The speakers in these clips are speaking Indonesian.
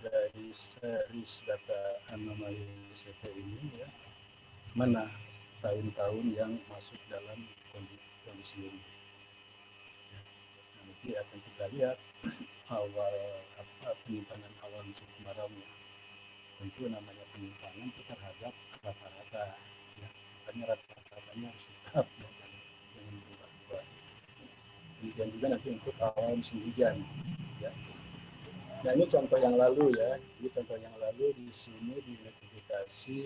dari series data anomali CP ini ya, mana tahun-tahun yang masuk dalam kondisi ini. Ya. Nanti akan kita lihat awal penyimpangan awal musim kemarau. Tentu namanya penyimpangan itu terhadap rata-rata, ya. Makanya rata-ratanya harus tetap ya, jangan berubah-ubah. Demikian juga nanti untuk awal musim hujan, ya. Nah ini contoh yang lalu ya, ini contoh yang lalu di sini diidentifikasi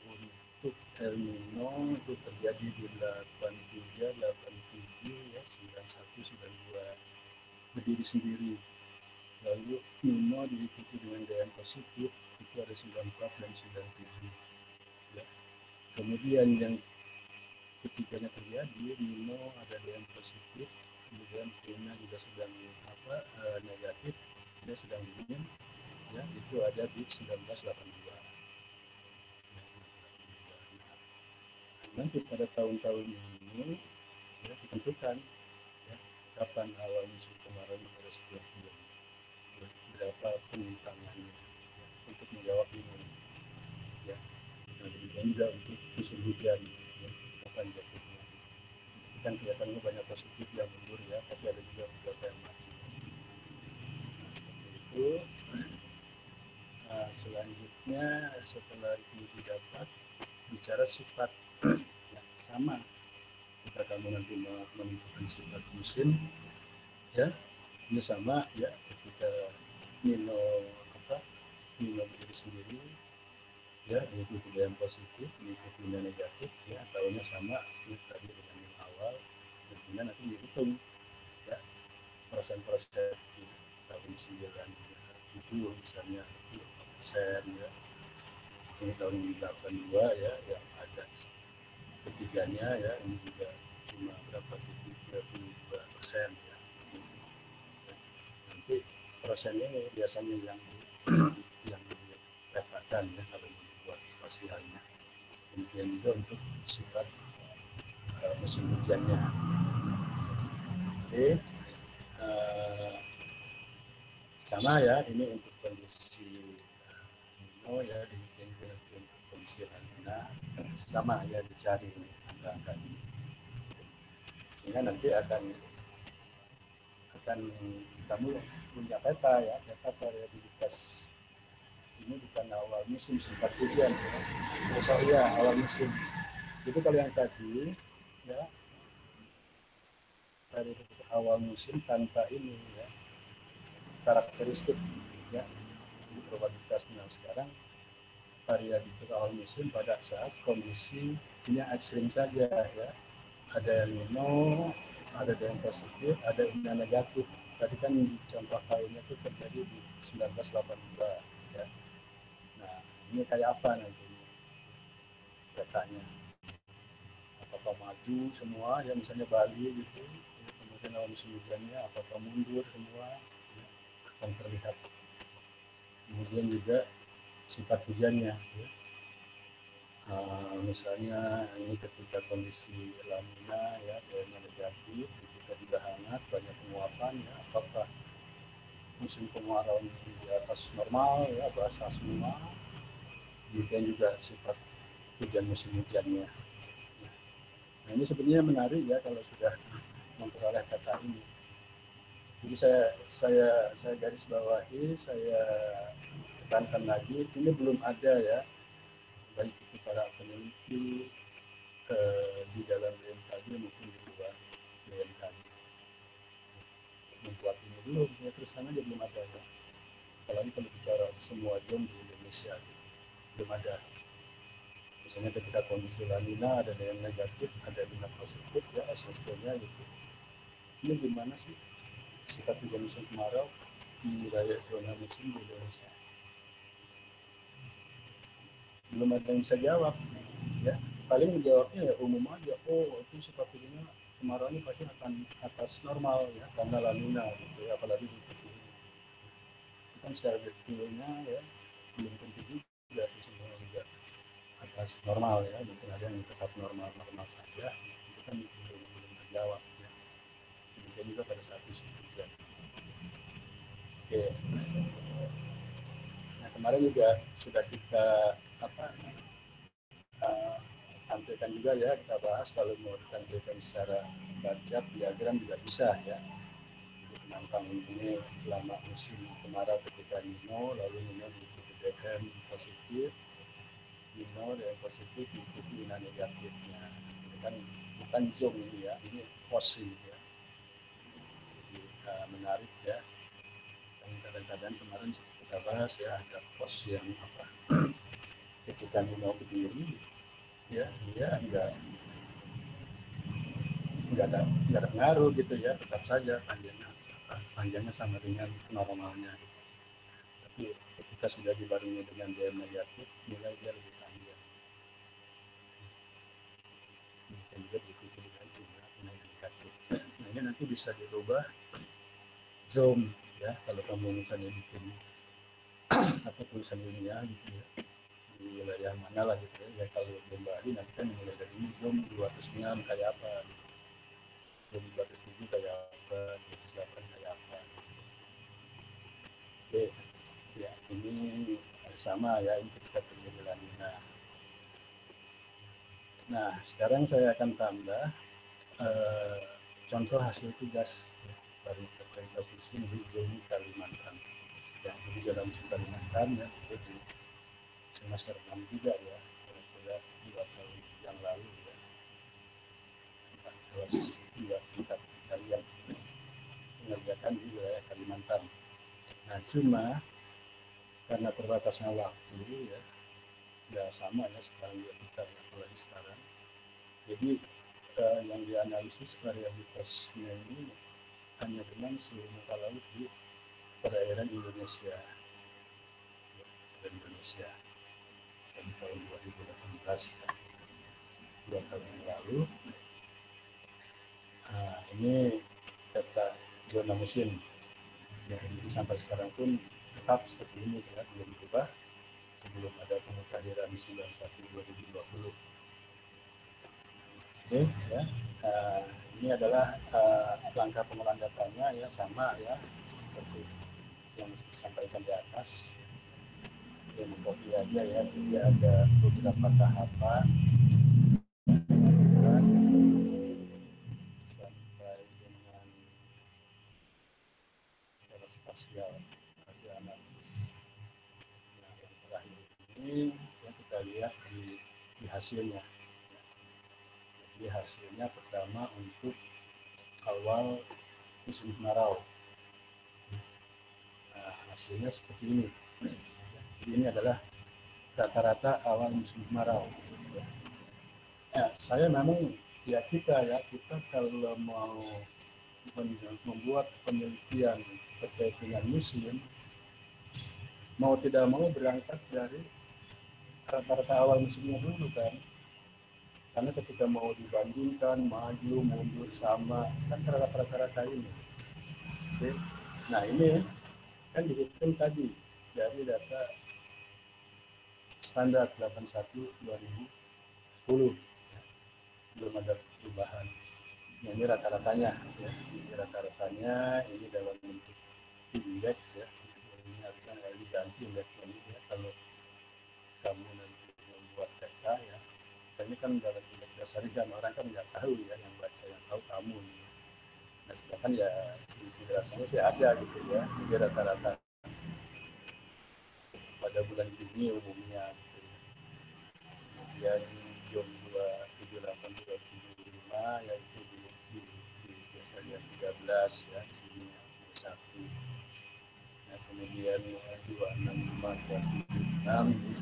untuk El Nino itu terjadi di 83, 87 ya, 91, 92 berdiri sendiri. Lalu Nino diikuti dengan daya positif itu ada 94 dan 97 ya. Kemudian yang ketiganya terjadi Nino ada daya positif, kemudian Nino juga sedang negatif, dia sedang dingin ya, itu ada di 1982. Nanti pada tahun-tahun ini ya ditentukan ya, kapan awal musim kemarau pada setiap bulan, berapa penyimpangannya ya, untuk menjawab ini ya. Nah demikian juga untuk musim hujan ya, kapan jatuhnya. Kan kelihatannya banyak positif yang mundur ya, tapi ada juga beberapa yang mati. Nah, seperti itu. Nah, selanjutnya setelah itu didapat bicara sifat ya, sama jika kamu nanti menentukan sifat musim ya, ini sama ya, ketika Nino Nino berdiri sendiri ya, mengikuti yang positif, mengikuti yang negatif ya, tahunnya sama ya, tadi dengan yang awal, dan kemudian nanti dihitung ya persen-persen di tahun 97 misalnya 20% ya, ini tahun 82 ya yang ada ketiganya ya, ini juga cuma berapa 32% ya. Nanti persen ini biasanya yang yang dipetakan ya kalau dibuat spasialnya. Demikian juga untuk sifat musim hujannya. Oke, sama ya, ini untuk kondisi Nino ya, demikian juga untuk kondisi La sama ya, dicari angka-angka ini sehingga nanti akan kamu punya peta ya, peta variabilitas ini bukan awal musim sifat hujan ya. Sorry ya, awal musim. Jadi kalau yang tadi ya dari awal musim tanpa ini ya karakteristik ya, jadi probabilitas menang sekarang variabilitas awal musim pada saat kondisi ini ekstrim saja ya, ada yang Nino, ada yang positif, ada yang negatif. Tadi kan di contoh tahunnya itu terjadi di 1982 ya. Nah ini kayak apa nanti petanya, apakah maju semua ya, misalnya Bali gitu ya, kemudian awal musim hujannya apakah mundur semua ya, akan terlihat. Kemudian juga sifat hujannya ya. Misalnya ini ketika kondisi La Nina ya, dayanya negatif, ketika juga hangat, banyak penguapan ya, apakah musim kemarau di atas normal ya, basah semua. Demikian juga sifat hujan musim hujannya. Nah ini sebenarnya menarik ya kalau sudah memperoleh data ini. Jadi saya garis bawahi, saya tekankan lagi, ini belum ada ya, baik itu para peneliti di dalam BMKG maupun di luar BMKG membuat ini belum ya, terus sana aja belum ada ya. Apalagi kalau bicara semua zone di Indonesia belum ada. Misalnya ketika kondisi La Nina ada yang negatif, ada yang positif ya, SST-nya gitu. Ini gimana sih sifat hujan musim kemarau di wilayah zona musim di Indonesia? Belum ada yang bisa jawab ya. Paling menjawabnya ya umum aja, oh itu sifat hujannya kemarau ini pasti akan atas normal ya karena La Nina gitu ya, apalagi di kan secara detailnya ya belum tentu juga semua juga atas normal ya, mungkin ada yang tetap normal-normal saja, itu kan belum terjawab ya. Demikian juga pada saat musim hujan. Oke, kemarin juga sudah kita tampilkan juga ya, kita bahas kalau mau ditampilkan secara bar-chart diagram juga bisa ya. Jadi penantang ini selama musim kemarau ketika Nino, lalu Nino diikuti DM positif, Nino DM positif diikuti Nino negatifnya. Ini kan bukan zoom ini ya, ini posing ya. Jadi menarik ya. Dan kadang-kadang kemarin kita bahas ya, ada pos yang ketika Nino berdiri ya, dia nggak ada pengaruh gitu ya, tetap saja panjangnya sama dengan normalnya. Tapi ketika sudah dibarengi dengan DM negatif, nilai dia lebih panjang. Mungkin juga diikuti dengan jumlah nilai negatif. Nah ini nanti bisa dirubah zoom ya, kalau kamu misalnya bikin atau tulisan ilmiah gitu ya, di wilayah mana lah gitu ya, kalau di Bali nanti kan mulai dari ini zoom 206 kayak apa gitu. Zoom 207 kayak apa, 208 kayak apa gitu. Oke ya, ini sama ya, ini ketika terjadi lanina. Nah sekarang saya akan tambah contoh hasil tugas ya, dari terkait musim hijau di Kalimantan ya. Jadi dalam Kalimantan ya, itu di semester 6 juga ya, kira-kira 2 tahun yang lalu ya, kelas 2 tingkat kalian mengerjakan di wilayah Kalimantan. Nah cuma karena terbatasnya waktu ya sama ya, sekarang juga kita ya, mulai sekarang. Jadi yang dianalisis variabilitasnya ini hanya dengan suhu muka laut di perairan Indonesia. Dari tahun 2018 ya, 2 tahun yang lalu. Ini data zona musim ya, jadi sampai sekarang pun tetap seperti ini ya, belum berubah sebelum ada pemutahiran 91/2020. Oke ya, ini adalah langkah pengolahan datanya ya, sama ya seperti yang disampaikan di atas. Yang copy aja ya, jadi ada beberapa tahapan sampai dengan secara spasial hasil analisis. Nah yang terakhir ini yang kita lihat di hasilnya. Jadi hasilnya pertama untuk awal musim kemarau. Nah hasilnya seperti ini. Jadi ini adalah rata-rata awal musim kemarau. Nah, saya memang ya kita kalau mau membuat penelitian terkait dengan musim, mau tidak mau berangkat dari rata-rata awal musimnya dulu kan, karena ketika mau dibandingkan maju mundur sama kan terhadap rata-rata ini. Oke. Nah ini kan dihitung tadi dari data standar 81/2010 ya. Belum ada perubahan. Nah, ini rata-ratanya ya. Ini rata-ratanya ini dalam bentuk indeks ya. Ini artinya diganti indeksnya ini ya, kalau kamu nanti membuat data ya. Ini kan dalam indeks dasar kan orang kan nggak tahu ya, yang baca yang tahu kamu nih. Nah sedangkan ya di federasinya sih ada gitu ya. Jadi rata-rata pada bulan Juni umumnya gitu ya. Kemudian Jum 278/275 yaitu di biasanya 13 ya, di sini 21. Nah kemudian 265/276 di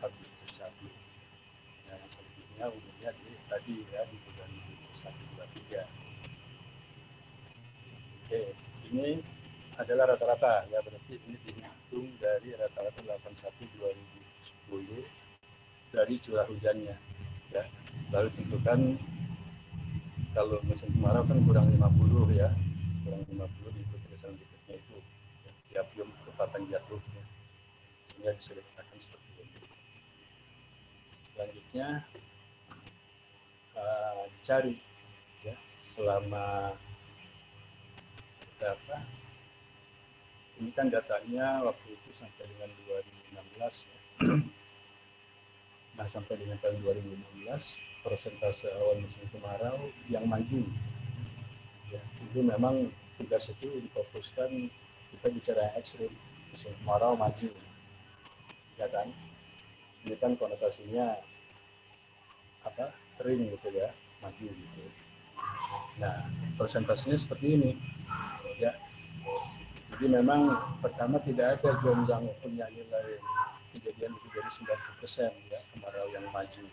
Agustus 1. Nah yang selanjutnya umumnya tadi ya di bulan 1, 2, 3. Oke, ini adalah rata-rata ya, berarti ini dihitung dari rata-rata 81/2010 dari curah hujannya ya. Lalu tentukan kalau musim kemarau kan kurang 50 ya, kurang 50 diikuti selanjutnya itu ya, diapium kecepatan jatuhnya, sehingga bisa dikatakan seperti ini. Selanjutnya dicari ya selama berapa, ini kan datanya waktu itu sampai dengan 2016 ya. Nah, sampai dengan tahun 2016 persentase awal musim kemarau yang maju ya, itu memang tugas itu difokuskan, kita bicara ekstrim, musim kemarau maju ya kan, ini kan konotasinya apa, kering gitu ya, maju gitu. Nah, persentasenya seperti ini ya. Jadi memang pertama tidak ada zona yang punya nilai kejadian lebih dari 90% ya, kemarau yang maju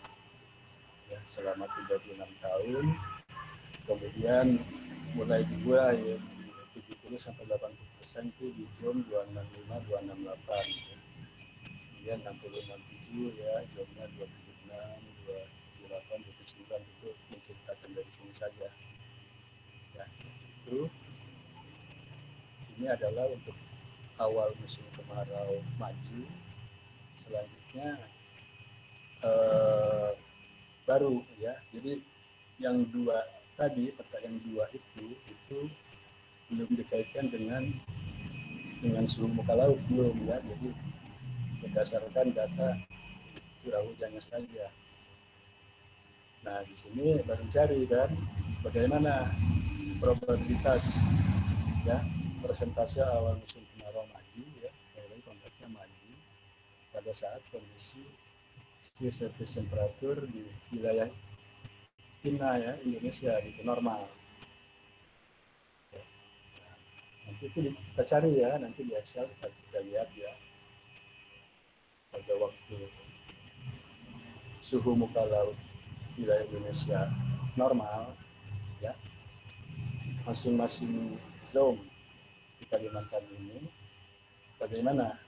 ya, selama 36 tahun. Kemudian mulai dimulai ya, 70 sampai 80% itu di zona 265 268 ya. Kemudian 60 67 ya, zona 276 278 279 itu menceritakan dari sini saja ya. Itu ini adalah untuk awal musim kemarau maju. Selanjutnya baru ya, jadi yang dua tadi, peta yang dua itu belum dikaitkan dengan suhu muka laut, belum ya. Jadi berdasarkan data curah hujannya saja. Nah, di sini baru cari kan bagaimana probabilitas ya, persentase awal musim kemarau maju ya, sekali lagi konteksnya maju pada saat kondisi sea surface temperature di wilayah kita ya, Indonesia itu normal ya. Nah, nanti itu kita cari ya, nanti di Excel kita lihat ya, pada waktu suhu muka laut wilayah Indonesia normal ya, masing-masing zone di Kalimantan ini bagaimana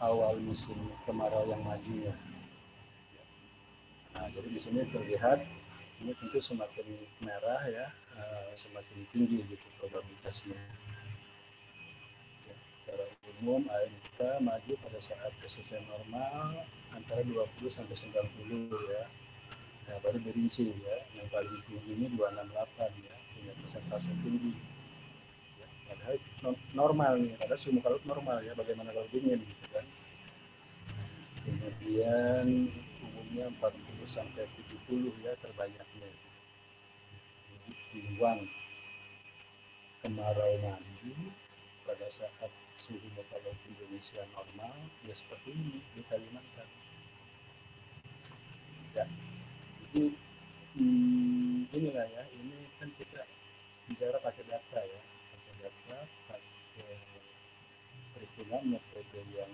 awal musim kemarau yang majunya. Nah, jadi di sini terlihat ini tentu semakin merah ya, semakin tinggi gitu probabilitasnya. Ya, secara umum AMK maju pada saat SSC normal antara 20 sampai 90 ya. Nah, baru dirinci ya, yang paling tinggi ini 268 ya, punya persentase tinggi. Ya, padahal normal nih, padahal suhu muka laut normal ya, bagaimana kalau dingin gitu kan. Kemudian umumnya 40 sampai 70 ya terbanyaknya. Jadi peluang kemarau maju pada saat suhu muka laut Indonesia normal ya seperti ini di Kalimantan. Ya, jadi inilah ya, ini kan kita bicara pakai data ya, pakai data, pakai perhitungan metode yang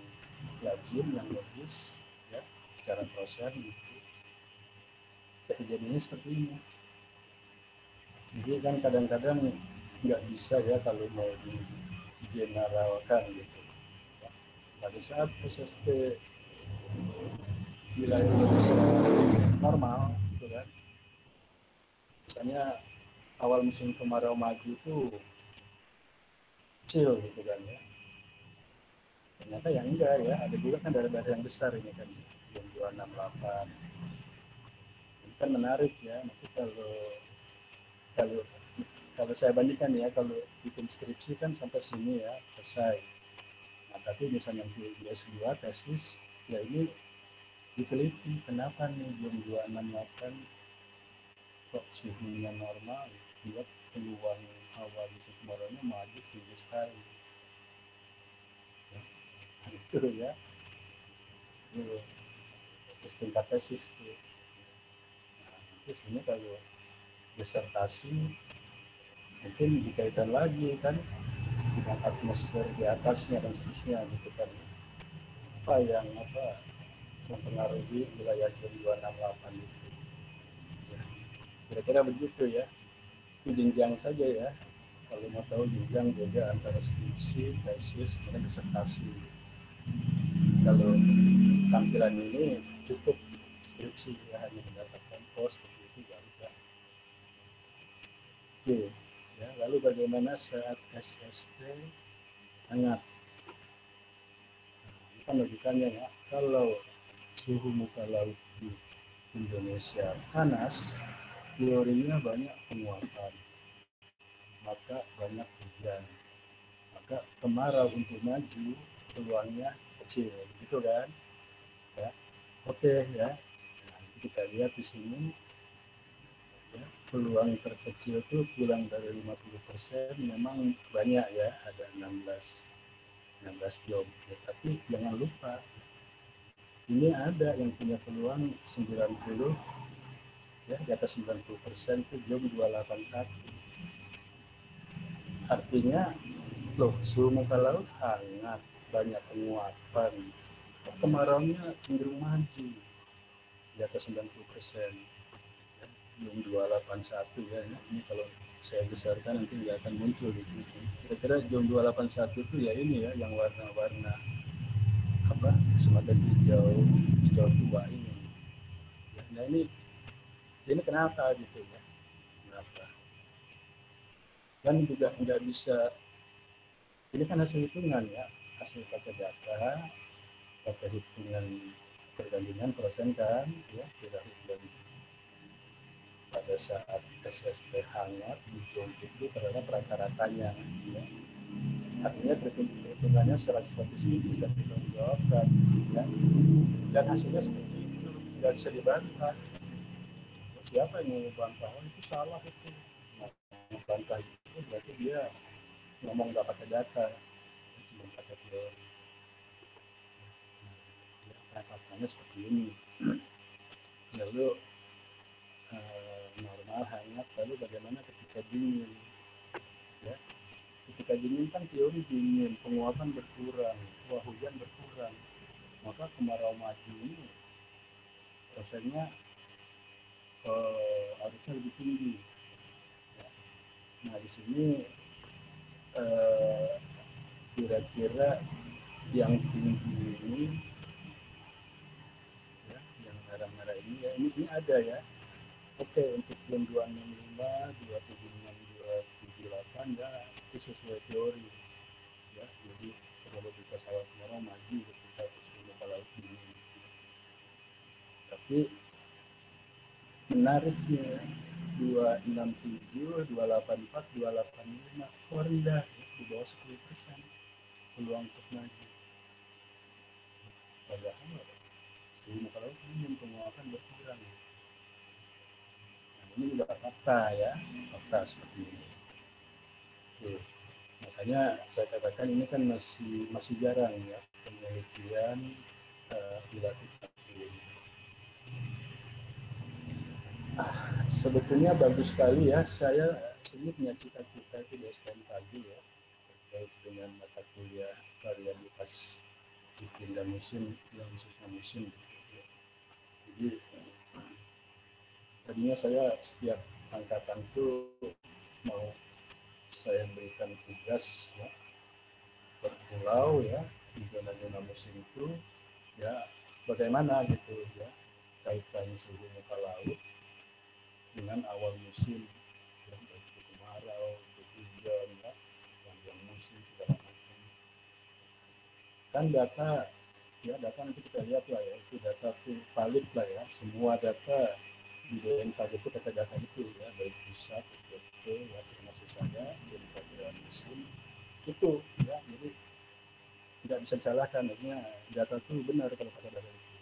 lazim, yang logis ya, secara proses gitu. Kejadiannya seperti ini. Jadi kan kadang-kadang nggak bisa ya kalau mau di generalkan gitu. Pada saat SST wilayah Indonesia normal, gitu kan, misalnya awal musim kemarau maju itu kecil gitu kan ya. Ternyata yang enggak ya, ada juga kan daerah-daerah yang besar ini kan, yang 268. Ini kan menarik ya, nanti kalau kalau saya bandingkan ya, kalau bikin skripsi kan sampai sini ya selesai. Nah, tapi misalnya di S2 tesis ya, ini diteliti kenapa nih jam 268 kok suhunya normal, buat peluang awal musim kemaraunya maju tinggi sekali ya. Nah, itu ya, itu tingkat tesis tuh. Nah, nanti sebenarnya kalau disertasi mungkin dikaitkan lagi kan dengan atmosfer di atasnya dan seterusnya gitu kan, apa yang mempengaruhi wilayah jam 268 itu ya. Kira-kira begitu ya, itu jenjang saja ya, kalau mau tahu jenjang beda antara skripsi, tesis, kemudian disertasi. Kalau tampilan ini cukup skripsi ya, hanya mendapatkan pos seperti itu baru kan. Oke ya, lalu bagaimana saat SST hangat? Nah, ini kan logikanya ya, kalau suhu muka laut di Indonesia panas, teorinya banyak penguapan, maka banyak hujan, maka kemarau untuk maju peluangnya kecil gitu kan ya. Oke ya, nah, kita lihat di sini ya, peluang terkecil itu kurang dari 50% memang banyak ya, ada 16 job ya. Tapi jangan lupa ini ada yang punya peluang 90 ya, di atas 90% itu job 281. Artinya loh, suhu muka laut hangat, banyak penguapan, kemaraunya cenderung maju di atas 90%. Belum 281 ya, ini kalau saya besarkan nanti nggak akan muncul di sini. Kira-kira jam 281 itu ya ini ya, yang warna-warna apa semacam hijau tua ini. Ya, nah ini kenapa gitu ya? Kenapa? Kan juga nggak bisa. Ini kan hasil hitungan ya, hasil pakai data, pakai hitungan perbandingan persen kan, ya tidak hitung pada saat SST hangat di zone itu terhadap rata-ratanya ya. Artinya perhitungannya secara statistik bisa dipertanggungjawabkan ya. Dan hasilnya seperti itu, tidak bisa dibantah. Siapa yang membantah? Oh, itu salah itu. Nah, membantah itu berarti dia ngomong nggak pakai data, cuma pakai teori. Nah, faktanya seperti ini. Lalu normal hangat, lalu bagaimana ketika dingin ya, ketika dingin kan teori dingin, penguapan berkurang, curah hujan berkurang, maka kemarau maju ini prosesnya harusnya lebih tinggi ya. Nah di sini kira-kira yang tinggi ini ya, yang merah-merah ini ya, ini ada ya. Oke, untuk jam 265, 276, 278 ya itu sesuai teori ya. Jadi probabilitas awal kemarau maju ketika suhu muka laut dingin. Tapi menariknya 267, 284, 285 kok rendah ya, di bawah 10% peluang untuk maju. Padahal suhu muka laut dingin, penguapan berkurang. Nah, ini juga fakta ya, fakta seperti ini. Oke. Makanya saya katakan ini kan masih jarang ya penelitian dilakukan. Sebetulnya bagus sekali ya, saya sendiri punya cita-cita itu di STM ya, terkait dengan mata kuliah variabilitas iklim dan musim, yang khususnya musim. Jadi tadinya saya setiap angkatan itu mau saya berikan tugas ya, per pulau ya, di zona-zona musim itu ya bagaimana gitu ya kaitan suhu muka laut dengan awal musim ya, baik itu kemarau, itu hujan ya, panjang musim segala macam. Kan data ya, data nanti kita lihat lah ya, itu data tuh valid lah ya, semua data di BMKG itu pakai data itu ya, baik pusat, PT ya, termasuk saya BMKG musim itu ya, jadi tidak bisa disalahkan, artinya data itu benar kalau pakai data itu.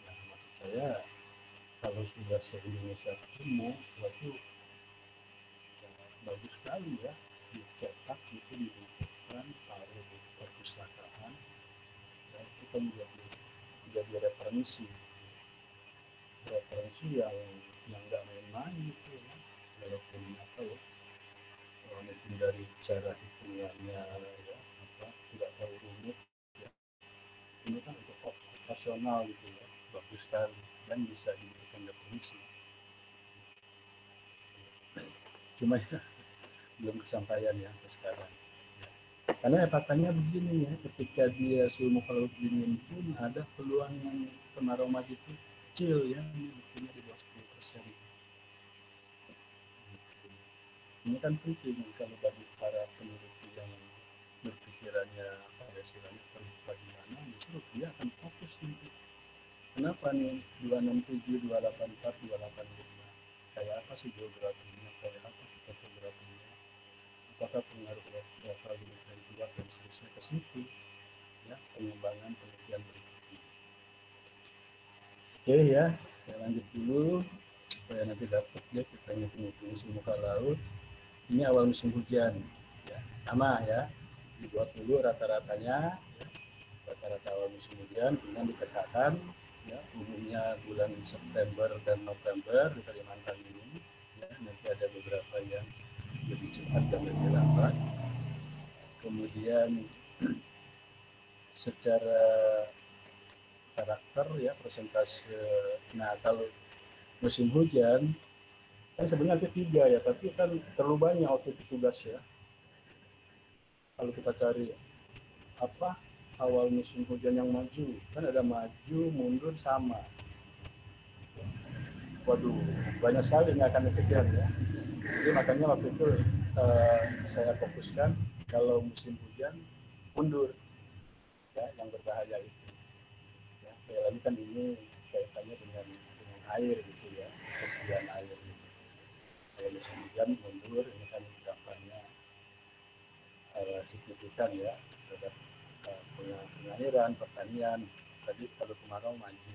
Nah, maksud saya kalau sudah se-Indonesia ketemu, waktu bagus sekali ya, dicetak itu dibukukan, taruh di perpustakaan, dan itu kan jadi referensi yang nggak main-main gitu ya, walaupun apa ya, mungkin dari cara hitungannya ya apa tidak terlalu rumit ya, ini kan untuk operasional gitu ya, bagus sekali dan bisa diberikan referensi. Cuma ya belum kesampaian ya sampai sekarang ya. Karena faktanya begini ya, ketika dia suhu muka laut dingin pun ada peluang yang kemarau maju itu kecil ya, ini buktinya di bawah 10%. Ini kan penting kalau bagi para peneliti yang berpikirannya apa ya istilahnya terbuka gimana, justru dia akan fokus nanti. Kenapa nih 267, 284, 285? Kayak apa sih geografinya, kayak apa topografinya, apakah pengaruh lokal dengan kuat dan seterusnya ke situ. ya pengembangan penelitian berikutnya. Oke ya, saya lanjut dulu supaya nanti dapat ya kita ngitung suhu muka laut. Ini awal musim hujan, ya sama ya, dibuat dulu rata-ratanya, ya, rata-rata awal musim hujan, kemudian dipetakan, ya umumnya bulan September dan November di Kalimantan ini, ya nanti ada beberapa yang lebih cepat dan lebih lambat. Kemudian secara karakter ya persentase, nah kalau musim hujan kan sebenarnya ada 3 ya, tapi kan terlalu banyak waktu tugas ya. Kalau kita cari apa awal musim hujan yang maju, kan ada maju, mundur, sama. Waduh, banyak sekali yang akan dikejar ya. Jadi makanya waktu itu saya fokuskan kalau musim hujan mundur, ya yang berbahaya itu. Ya, kayak lagi kan ini kaitannya dengan air gitu ya, kesediaan air. Gitu. Kalau musim hujan mundur, ini kan dampaknya signifikan ya terhadap pengairan, pertanian. Tadi kalau kemarau maju.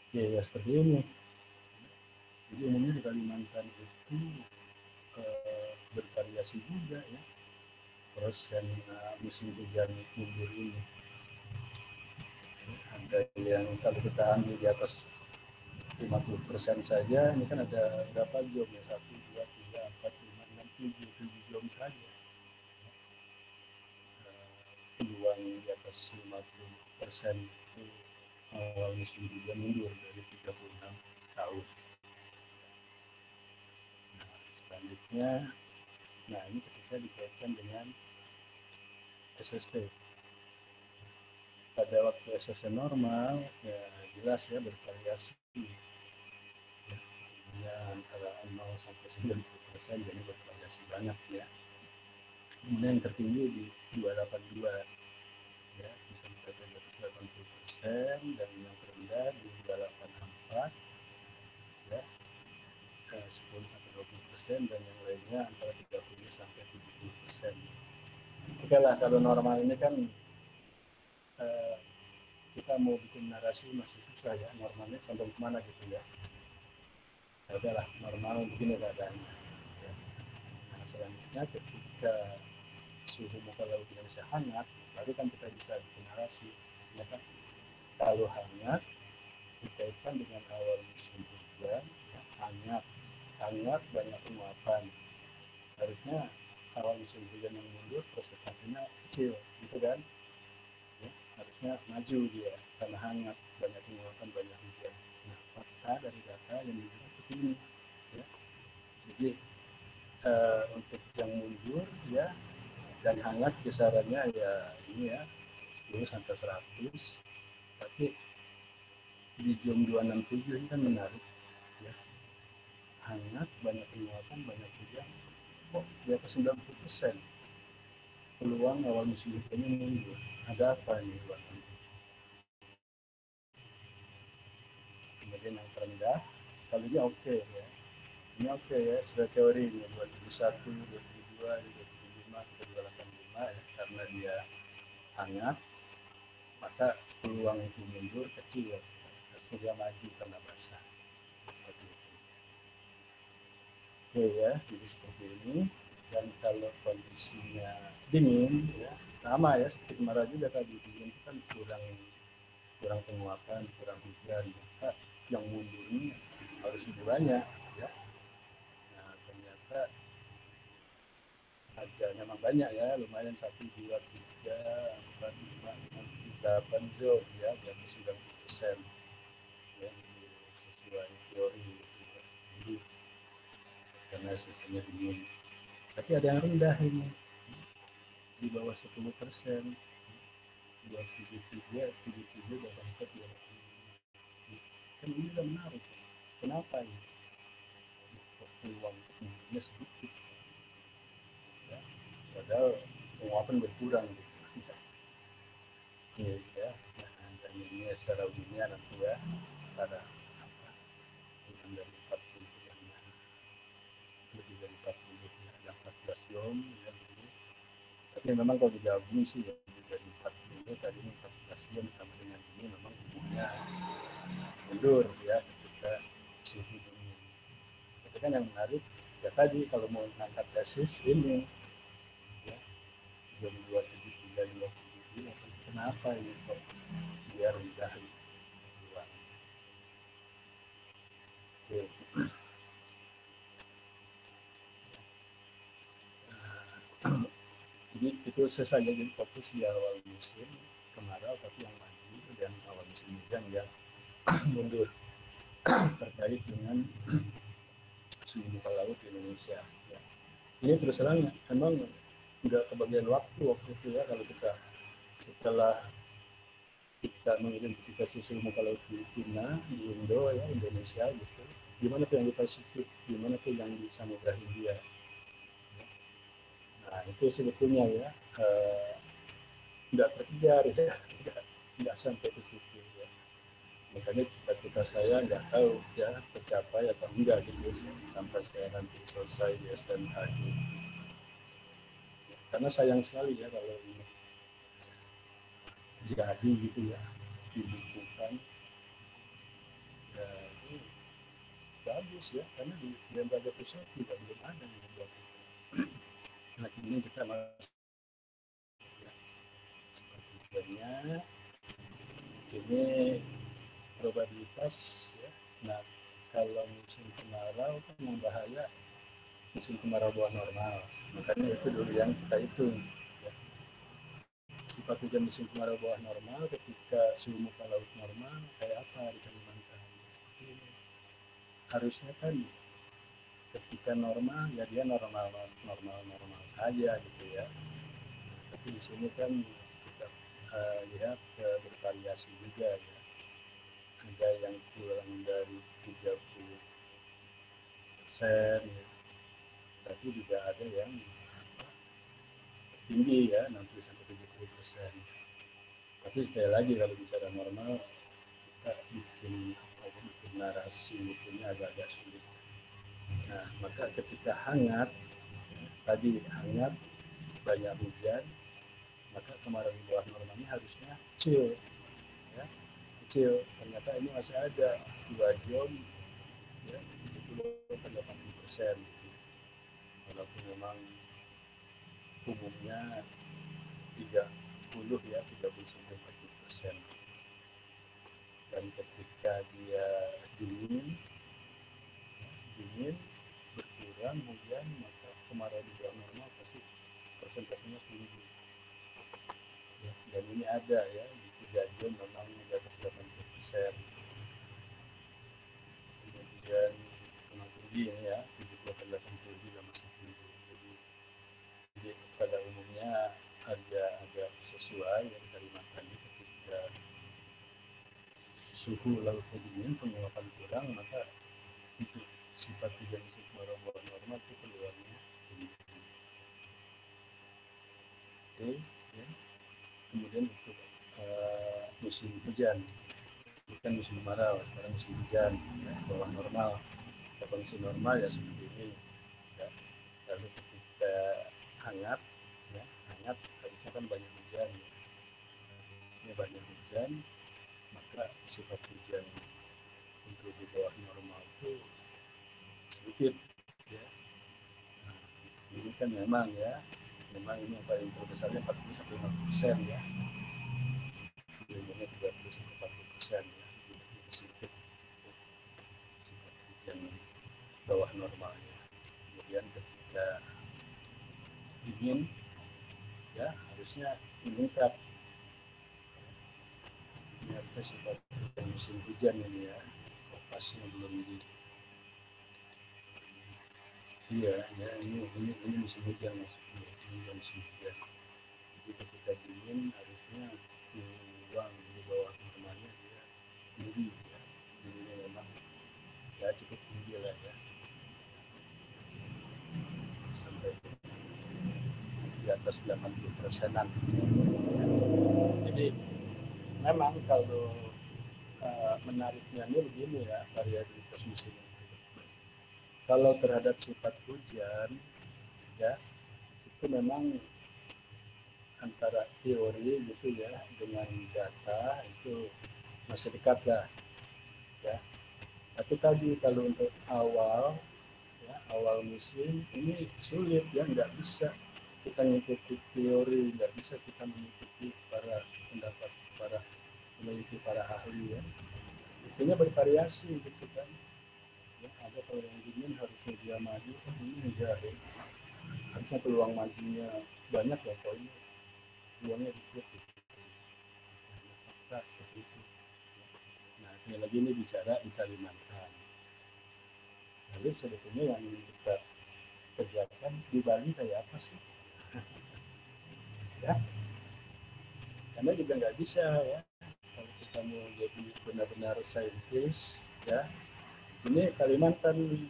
Oke, ya seperti ini. Jadi umumnya di Kalimantan itu bervariasi juga ya persen musim hujan mundur ini. Ada yang kalau kita ambil di atas 50% saja, ini kan ada berapa jam ya? 1, 2, 3, 4, 5, 6, 7 jam saja. Peluang di atas 50% itu awal musim hujan mundur dari 36 tahun. Nah, selanjutnya, nah ini ketika dikaitkan dengan SST. Pada waktu SST normal, ya jelas ya bervariasi. Ya, antara 0 sampai 90%, jadi bervariasi banyak ya. Kemudian yang tertinggi di 282, ya bisa mencapai di atas 80%, dan yang terendah di 284, ya 10 sampai 20%, dan yang lainnya antara 30 sampai 70%. Oke lah, kalau normal ini kan kita mau bikin narasi masih susah ya, normalnya sampai kemana gitu ya. Oke lah, normal begini keadaannya. Ya. Nah, selanjutnya ketika suhu muka laut Indonesia hangat, baru kan kita bisa bikin narasi, ya kan? Kalau hangat dikaitkan dengan awal musim hujan, ya, hangat banyak penguapan. Harusnya awal musim hujan yang mundur persentasenya kecil, gitu kan? Ya, harusnya maju dia karena hangat banyak penguapan banyak hujan. Nah, fakta dari data yang menunjukkan seperti ini, ya. Jadi untuk yang mundur ya dan hangat kisarannya ya ini ya 10 sampai 100, tapi di jam 267 ini kan menarik ya, hangat banyak penguapan banyak hujan kok di atas 90% peluang awal musim hujannya mundur. Ada apa ini 267? Kemudian yang terendah kalau ini oke ya, ini oke ya sesuai teori ini 271, 272, 275, 285 ya, karena dia hangat maka peluang itu mundur kecil, harusnya dia maju karena basah. Seperti itu. Oke ya, jadi seperti ini. Dan kalau kondisinya dingin, ya sama ya seperti kemarau juga tadi, dingin itu kan kurang penguapan, kurang hujan, maka yang mundur ini harus lebih banyak. Ya. Nah ternyata ada memang banyak ya, lumayan 1, 2, 3, 4, 5, 6, 7, 8 zone ya, di atas 90%. Ya, sesuai teori itu ya, dulu karena sistemnya dingin. Tapi ada yang rendah ini di bawah 10%, 273, 77, 84, 25. Kan ini juga menarik. Kenapa ini? Peluang untuknya sedikit, ya. Padahal penguapan berkurang gitu. Ya. Oke ya. Nah, dan ini secara umumnya nanti ya pada kurang dari 40 yang lebih dari 40 ya, ada 14 dom ya, gitu. Tapi memang kalau digabung sih ya Nah, mundur ya ketika suhu dingin. Tapi kan yang menarik ya tadi kalau mau mengangkat tesis ini ya jam 2:73 kenapa ini kok dia rendah ruang. Oke. Jadi itu saja jadi fokus di awal musim kemarau, tapi yang maju dan awal musim hujan yang mundur terkait dengan suhu muka laut di Indonesia. Ya. Ini terus terang memang nggak kebagian waktu itu ya kalau kita setelah kita mengidentifikasi suhu muka laut di Cina, di Indo ya Indonesia gitu. Gimana tuh yang di Pasifik, gimana tuh yang di Samudra Hindia. Nah itu sebetulnya ya nggak terkejar ya, nggak sampai ke situ ya. Makanya cita-cita saya nggak tahu ya tercapai atau enggak gitu sampai saya nanti selesai di STMH. Karena sayang sekali ya kalau ini jadi gitu ya dibukukan ya ini bagus ya karena di lembaga pusat juga belum ada yang membuat itu. Nah kemudian kita masuk ya, sepertinya ini probabilitas ya. Nah kalau musim kemarau kan yang bahaya musim kemarau bawah normal, makanya itu dulu yang kita hitung ya. Sifat hujan musim kemarau bawah normal ketika suhu muka laut normal kayak apa di Kalimantan seperti ini. Harusnya kan ketika normal ya dia normal saja gitu ya. Tapi di sini kan kita lihat bervariasi juga ya. Ada yang kurang dari 30% ya. Tapi juga ada yang tinggi ya 60-70%. Tapi sekali lagi kalau bicara normal kita bikin narasi ini agak-agak sulit. Nah maka ketika hangat tadi hangat banyak hujan maka kemarau di bawah normalnya harusnya kecil ya kecil ternyata ini masih ada 2 jam ya 70-80% walaupun memang umumnya 30 ya 30-40%. Dan ketika dia dingin berkurang hujan maka kemarau di bawah normal pasti persentasenya tinggi ya, dan ini ada ya di 3 jam memang di atas 80%. Kemudian memang tinggi ini ya 70-80 juga masih tinggi. Jadi pada umumnya agak sesuai ya di Kalimantan ketika suhu lautnya dingin penguapan kurang maka untuk sifat hujan musim kemarau bawah normal itu peluangnya tinggi. Oke ya. Kemudian untuk musim hujan bukan musim kemarau sekarang musim hujan ya, bawah normal kondisi normal ya seperti ini ya. Lalu ketika hangat ya hangat harusnya kan banyak hujan ya. Ini banyak hujan maka sifat hujan untuk di bawah normal itu sedikit ya. Nah, ini kan memang ini yang paling terbesarnya 40-50% ya. Umumnya 30-40% ya. Jadi sedikit sifat hujan bawah normalnya. Kemudian ketika dingin ya harusnya meningkat. Ini harusnya sifat hujan musim hujan ini ya. Kopasnya belum di iya ya ini musim hujan maksudnya ini musim hujan. Jadi ketika dingin harusnya ruang di bawah normalnya dia tinggi ya. Jadi memang ya cukup tinggi lah ya sampai di atas 80%-an. Jadi memang kalau menariknya ini begini ya variabilitas musim. Kalau terhadap sifat hujan ya itu memang antara teori gitu ya dengan data itu masih dekat lah ya. Tapi tadi kalau untuk awal ya, awal musim ini sulit ya, nggak bisa kita mengikuti teori, nggak bisa kita mengikuti para pendapat para peneliti, para ahli ya. Intinya bervariasi gitu kan ya. Ada kalau yang dingin harusnya dia maju, ini enggak ya, harusnya peluang majunya banyak ya, kalau ini peluangnya dikit gitu. Nah, seperti itu. Nah, sekali lagi ini bicara di Kalimantan. Lalu sebetulnya yang kita kerjakan di Bali kayak apa sih? Ya, karena juga nggak bisa ya, kalau kita mau jadi benar-benar saintis ya. Ini Kalimantan,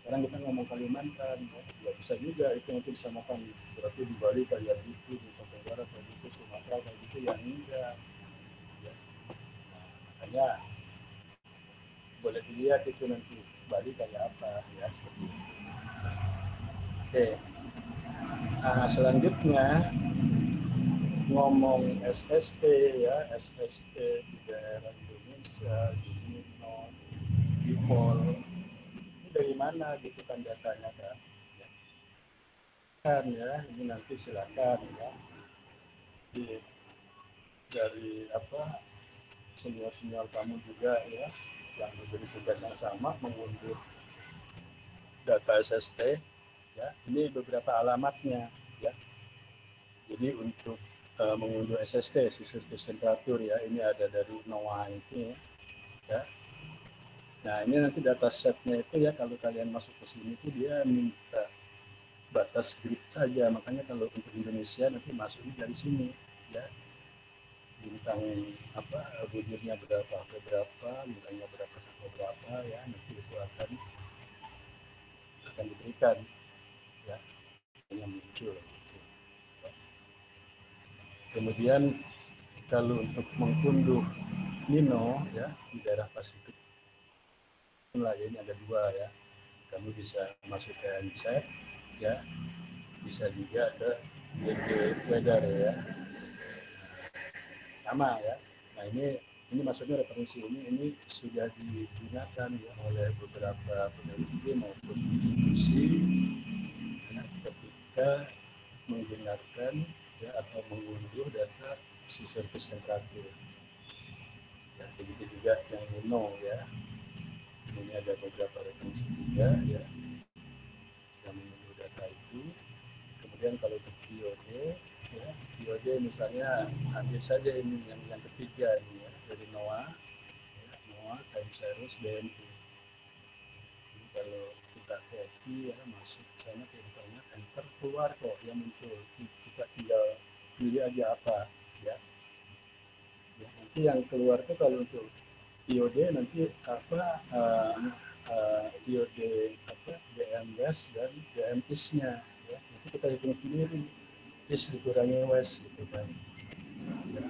sekarang kita ngomong Kalimantan ya, nggak bisa juga itu nanti disamakan berarti di Bali kayak gitu, di Nusa Tenggara kayak gitu, Sumatera kayak gitu, ya enggak ya. Nah, makanya boleh dilihat itu nanti Bali kayak apa ya, seperti itu. Oke, selanjutnya ngomong SST ya, SST di daerah Indonesia, di Mino, di Pol, ini dari mana gitu kan datanya kan? Ya. Kan ya, ini nanti silakan ya, di, dari apa senior-senior kamu juga ya, yang menjadi tugas yang sama mengunduh data SST ya. Ini beberapa alamatnya ya. Jadi untuk mengunduh SST, susus temperatur ya, ini ada dari NOAA ini ya. Nah ini nanti data setnya itu ya, kalau kalian masuk ke sini itu dia minta batas grid saja, makanya kalau untuk Indonesia nanti masuknya dari sini ya, bintang apa bujurnya berapa ke berapa, bintangnya berapa sampai berapa ya, nanti itu akan diberikan ya, yang muncul. Kemudian kalau untuk mengunduh Nino ya di daerah Pasifik lah ya, ini ada dua ya, kamu bisa masuk ke NSET ya, bisa juga ke GG Weather ya, sama ya. Nah ini maksudnya referensi ini sudah digunakan ya oleh beberapa peneliti maupun institusi ya, ketika menggunakan ya atau mengunduh data surface temperature ya, begitu juga yang Nino ya. Ini ada beberapa referensi juga ya yang mengunduh data itu. Kemudian kalau untuk diode ya, diode misalnya ambil saja ini yang ketiga ini ya, dari NOAA ya, NOAA time series DMT. Jadi kalau kita copy ya, masuk ke sana ke internet, enter, keluar kok yang muncul, kita tinggal pilih aja apa ya. Ya nanti yang keluar itu kalau untuk diode nanti apa diode apa DM west dan DM east-nya ya, nanti kita hitung sendiri is dikurangi west gitu kan ya,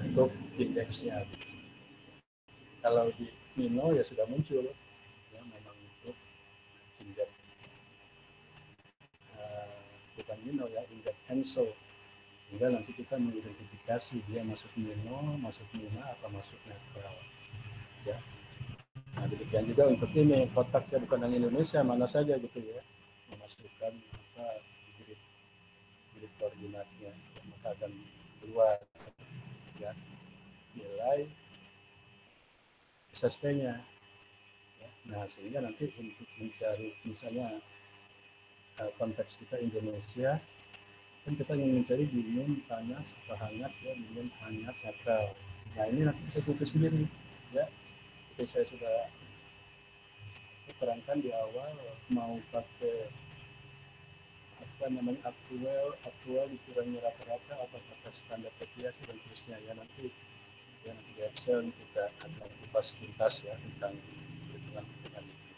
untuk indeksnya gitu. Kalau di Mino ya sudah muncul ya, memang untuk indeks bukan Mino ya, indeks ENSO, sehingga nanti kita mengidentifikasi dia masuk Mino, masuk Mina, atau masuk netral ya. Nah demikian juga untuk ini kotaknya bukan hanya Indonesia, mana saja gitu ya, memasukkan apa grid koordinatnya ya, maka akan keluar ya nilai SST-nya ya. Nah sehingga nanti untuk mencari misalnya konteks kita Indonesia kan kita ingin mencari dingin, panas, atau hangat ya, dingin, hangat, netral. Nah ini nanti kita butuh sendiri ya. Jadi saya sudah terangkan di awal, mau pakai apa namanya aktual dikurangi rata-rata atau pakai standar deviasi dan seterusnya ya, nanti di Excel kita akan kupas tuntas ya tentang perhitungan itu.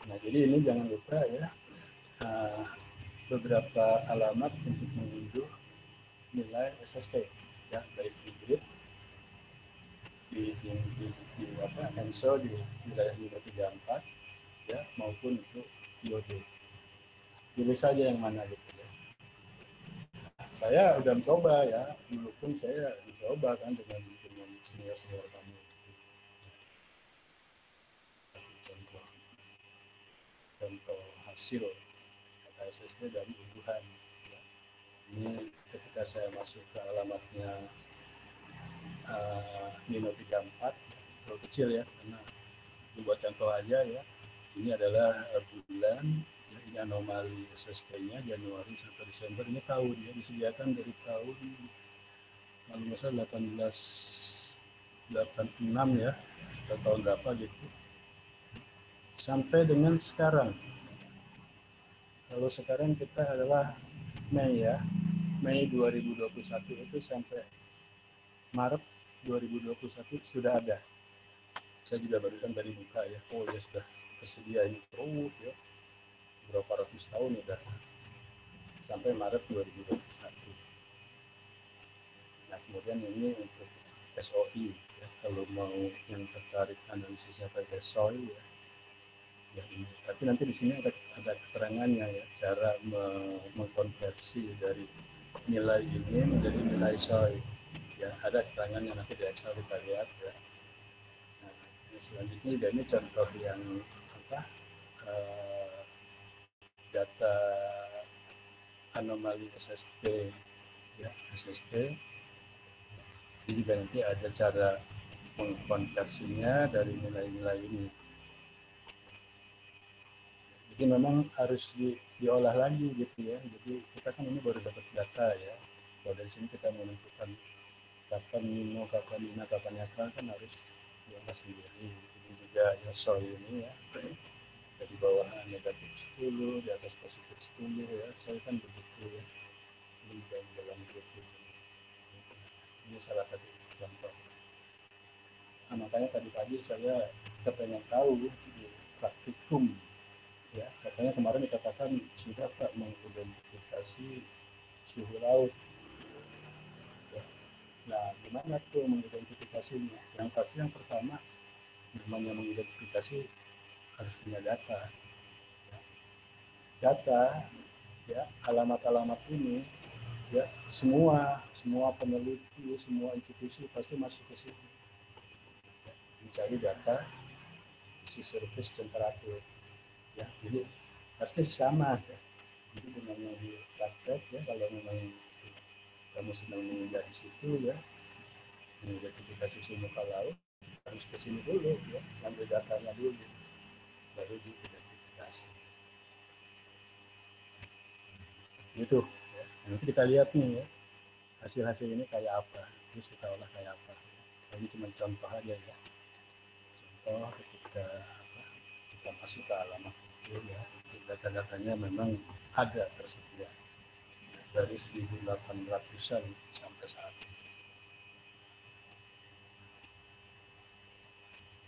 Nah jadi ini jangan lupa ya, beberapa alamat untuk mengunduh nilai SST ya, baik di grid di apa ENSO di wilayah 534 ya, maupun untuk diode. Pilih saja yang mana gitu ya. Saya udah mencoba ya, dulu pun saya mencoba kan dengan senior kamu. Contoh contoh hasil data SSD dari unduhan. Ya. Ini ketika saya masuk ke alamatnya Nino 34, terlalu kecil ya, karena buat contoh aja ya, ini adalah bulan, ya, ini anomali SST-nya Januari sampai Desember, ini tahun ya, disediakan dari tahun kalau nggak salah 1886 ya, atau tahun berapa gitu, sampai dengan sekarang. Kalau sekarang kita adalah Mei ya, Mei 2021 itu sampai Maret 2021 sudah ada. Saya juga barusan tadi buka ya, oh ya sudah tersedia ini terus ya, berapa ratus tahun udah sampai Maret 2021. Nah kemudian ini untuk SOI ya, kalau mau yang tertarik analisisnya pakai SOI ya, ya ini. Tapi nanti di sini ada keterangannya ya, cara mengkonversi dari nilai ini menjadi nilai SOI. Ya ada keterangannya nanti di Excel kita lihat ya. Nah, selanjutnya ini contoh yang apa? Data anomali SST ya, SST ini juga nanti ada cara mengkonversinya dari nilai-nilai ini. Jadi memang harus diolah lagi gitu ya. Jadi kita kan ini baru dapat data ya. Kalau dari sini kita menentukan kapan Nino, kapan Nina, kapan Yaka kan harus diolah sendiri. Jadi juga ya soy ini ya. Dari bawah negatif 10, di atas positif 10 ya. Soy kan begitu ya. Ini dalam grup ini. Ini salah satu contoh. Nah, makanya tadi pagi saya kepengen tahu di praktikum ya, katanya kemarin dikatakan sudah Pak mengidentifikasi suhu laut ya. Nah gimana tuh mengidentifikasinya? Yang pasti yang pertama namanya mengidentifikasi harus punya data ya. Data ya, alamat-alamat ini ya, semua peneliti, semua institusi pasti masuk ke sini ya, mencari data isi surface temperatur ya, jadi harusnya sama ya. Jadi dengan di praktek ya, kalau memang kamu sedang menginjak di situ ya, mengidentifikasi suhu muka laut, harus ke sini dulu ya, ambil datanya dulu, baru diidentifikasi. Gitu ya. Nanti kita lihat nih ya, hasil-hasil ini kayak apa, terus kita olah kayak apa. Ini cuma contoh aja ya. Contoh ketika kita masuk ke alamat itu ya, data-datanya memang ada tersedia dari 1800-an sampai saat ini.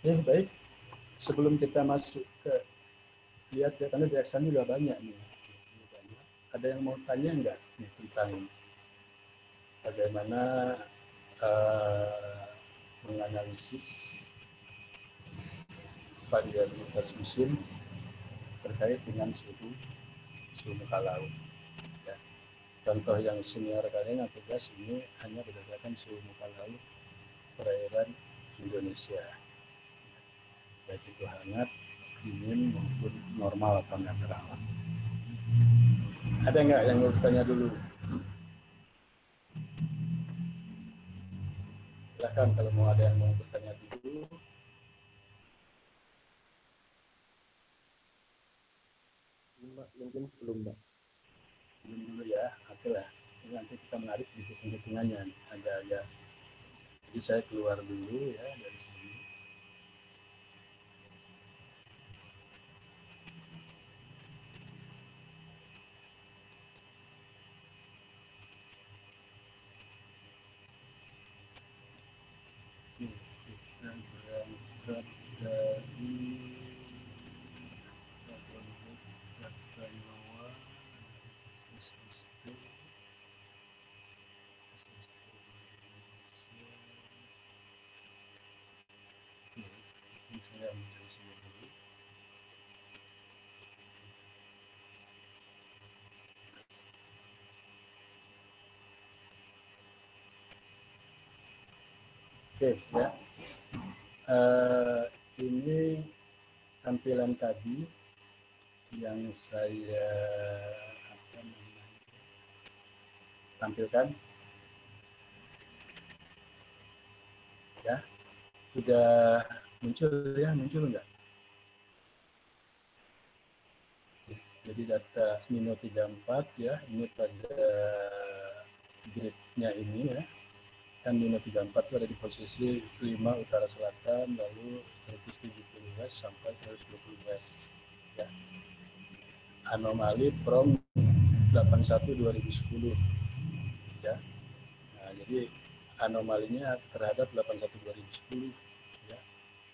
Ya baik, sebelum kita masuk ke lihat ya, karena di Excel udah banyak nih. Ada yang mau tanya nggak nih tentang bagaimana menganalisis variabilitas musim terkait dengan suhu muka laut. Ya. Contoh yang senior kalian yang tugas ini hanya berdasarkan suhu muka laut perairan Indonesia, baik itu hangat, dingin maupun normal atau netral. Ada nggak yang mau bertanya dulu? Silahkan kalau mau ada yang mau bertanya dulu. Mbak, mungkin belum Mbak. Belum dulu ya, oke lah. Ini nanti kita menarik di hitung-hitungannya. Ada. Jadi saya keluar dulu ya dari sini. Kita berangkat dari data Iowa, SST, ini saya ambil sini dulu. Oke, ya. Ini tampilan tadi yang saya tampilkan, ya. Sudah muncul ya, muncul enggak? Jadi data Nino 34 ya, ini pada grid-nya ini ya. Kan Nino 34 itu ada di posisi 5 utara selatan, lalu 170 west sampai 120 west. Ya. Anomali from 81 2010. Ya. Nah, jadi anomalinya terhadap 81 2010 ya.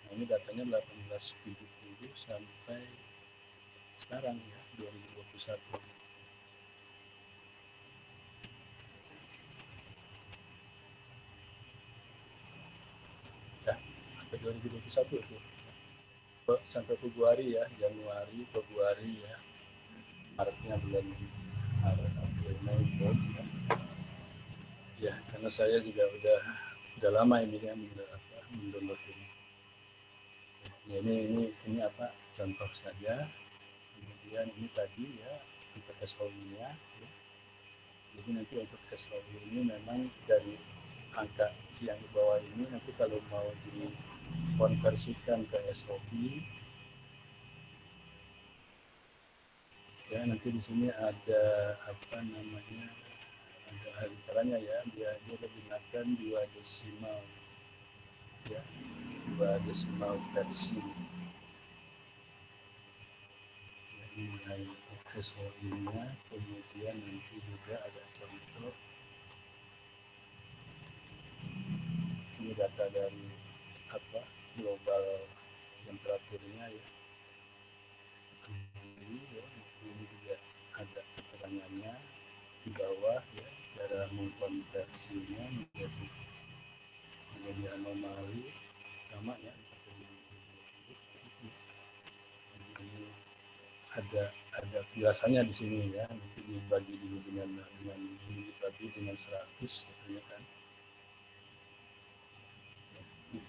Nah, ini datanya 1870 sampai sekarang ya, 2021. Ya, sampai 2021 itu. Sampai Februari ya, Januari, Februari ya. Maretnya bulan Maret, April, Mei, Juni ya. Ya, karena saya juga udah lama ini ya mendownload ini. Ya, ini apa contoh saja. Kemudian ini tadi ya untuk SOI-nya ya. Jadi nanti untuk SOI ini memang dari angka yang di bawah ini nanti kalau mau dikonversikan ke SOI ya, nanti di sini ada apa namanya, ada antaranya ya, dia menggunakan 2 desimal ya, 2 desimal versi. Jadi nilai SOI-nya, kemudian nanti juga ada contoh ini data dari apa global temperaturnya ya. Ini juga ada keterangannya di bawah ya, cara mengkonversinya menjadi anomali sama ya, ini ada biasanya di sini ya, nanti dibagi dulu dengan dibagi dengan 100 katanya kan,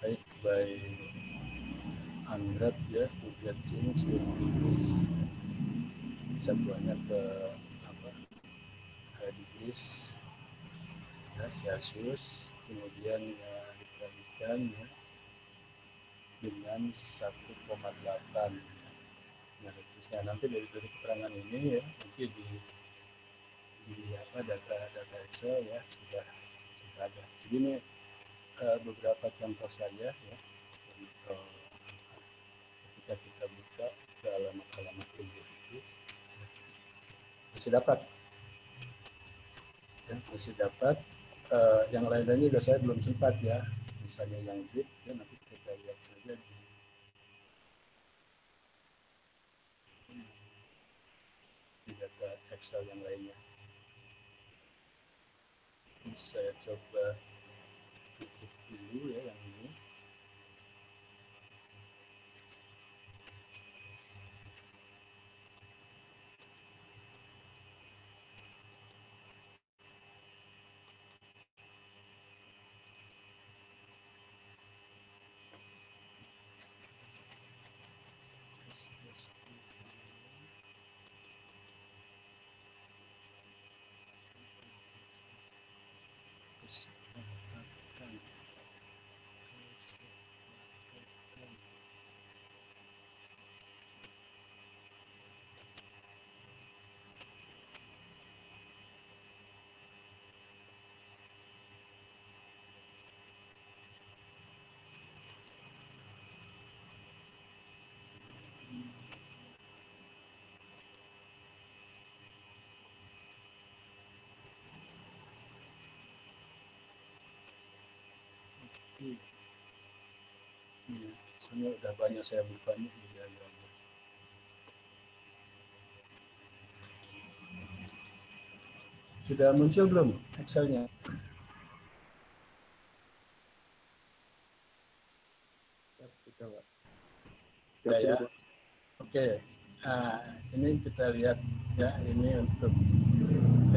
baik by 100 ya, to get change degrees, satuannya ke apa degrees ya, Celsius, kemudian ya, dikalikan ya dengan 1,8 ya. Nah, nanti dari keterangan ini ya, nanti di apa data Excel ya sudah ada. Jadi ini beberapa contoh saja ya untuk ketika kita buka ke alamat itu masih dapat ya, masih dapat. Yang lain-lainnya juga saya belum sempat ya, misalnya yang grid ya, nanti kita lihat saja di data Excel yang lainnya. Ini saya coba tutup dulu ya yang ini. Ini sebenarnya udah banyak saya bukanya ya. Sudah muncul belum Excel-nya? Ya. Oke. Nah, ini kita lihat ya, ini untuk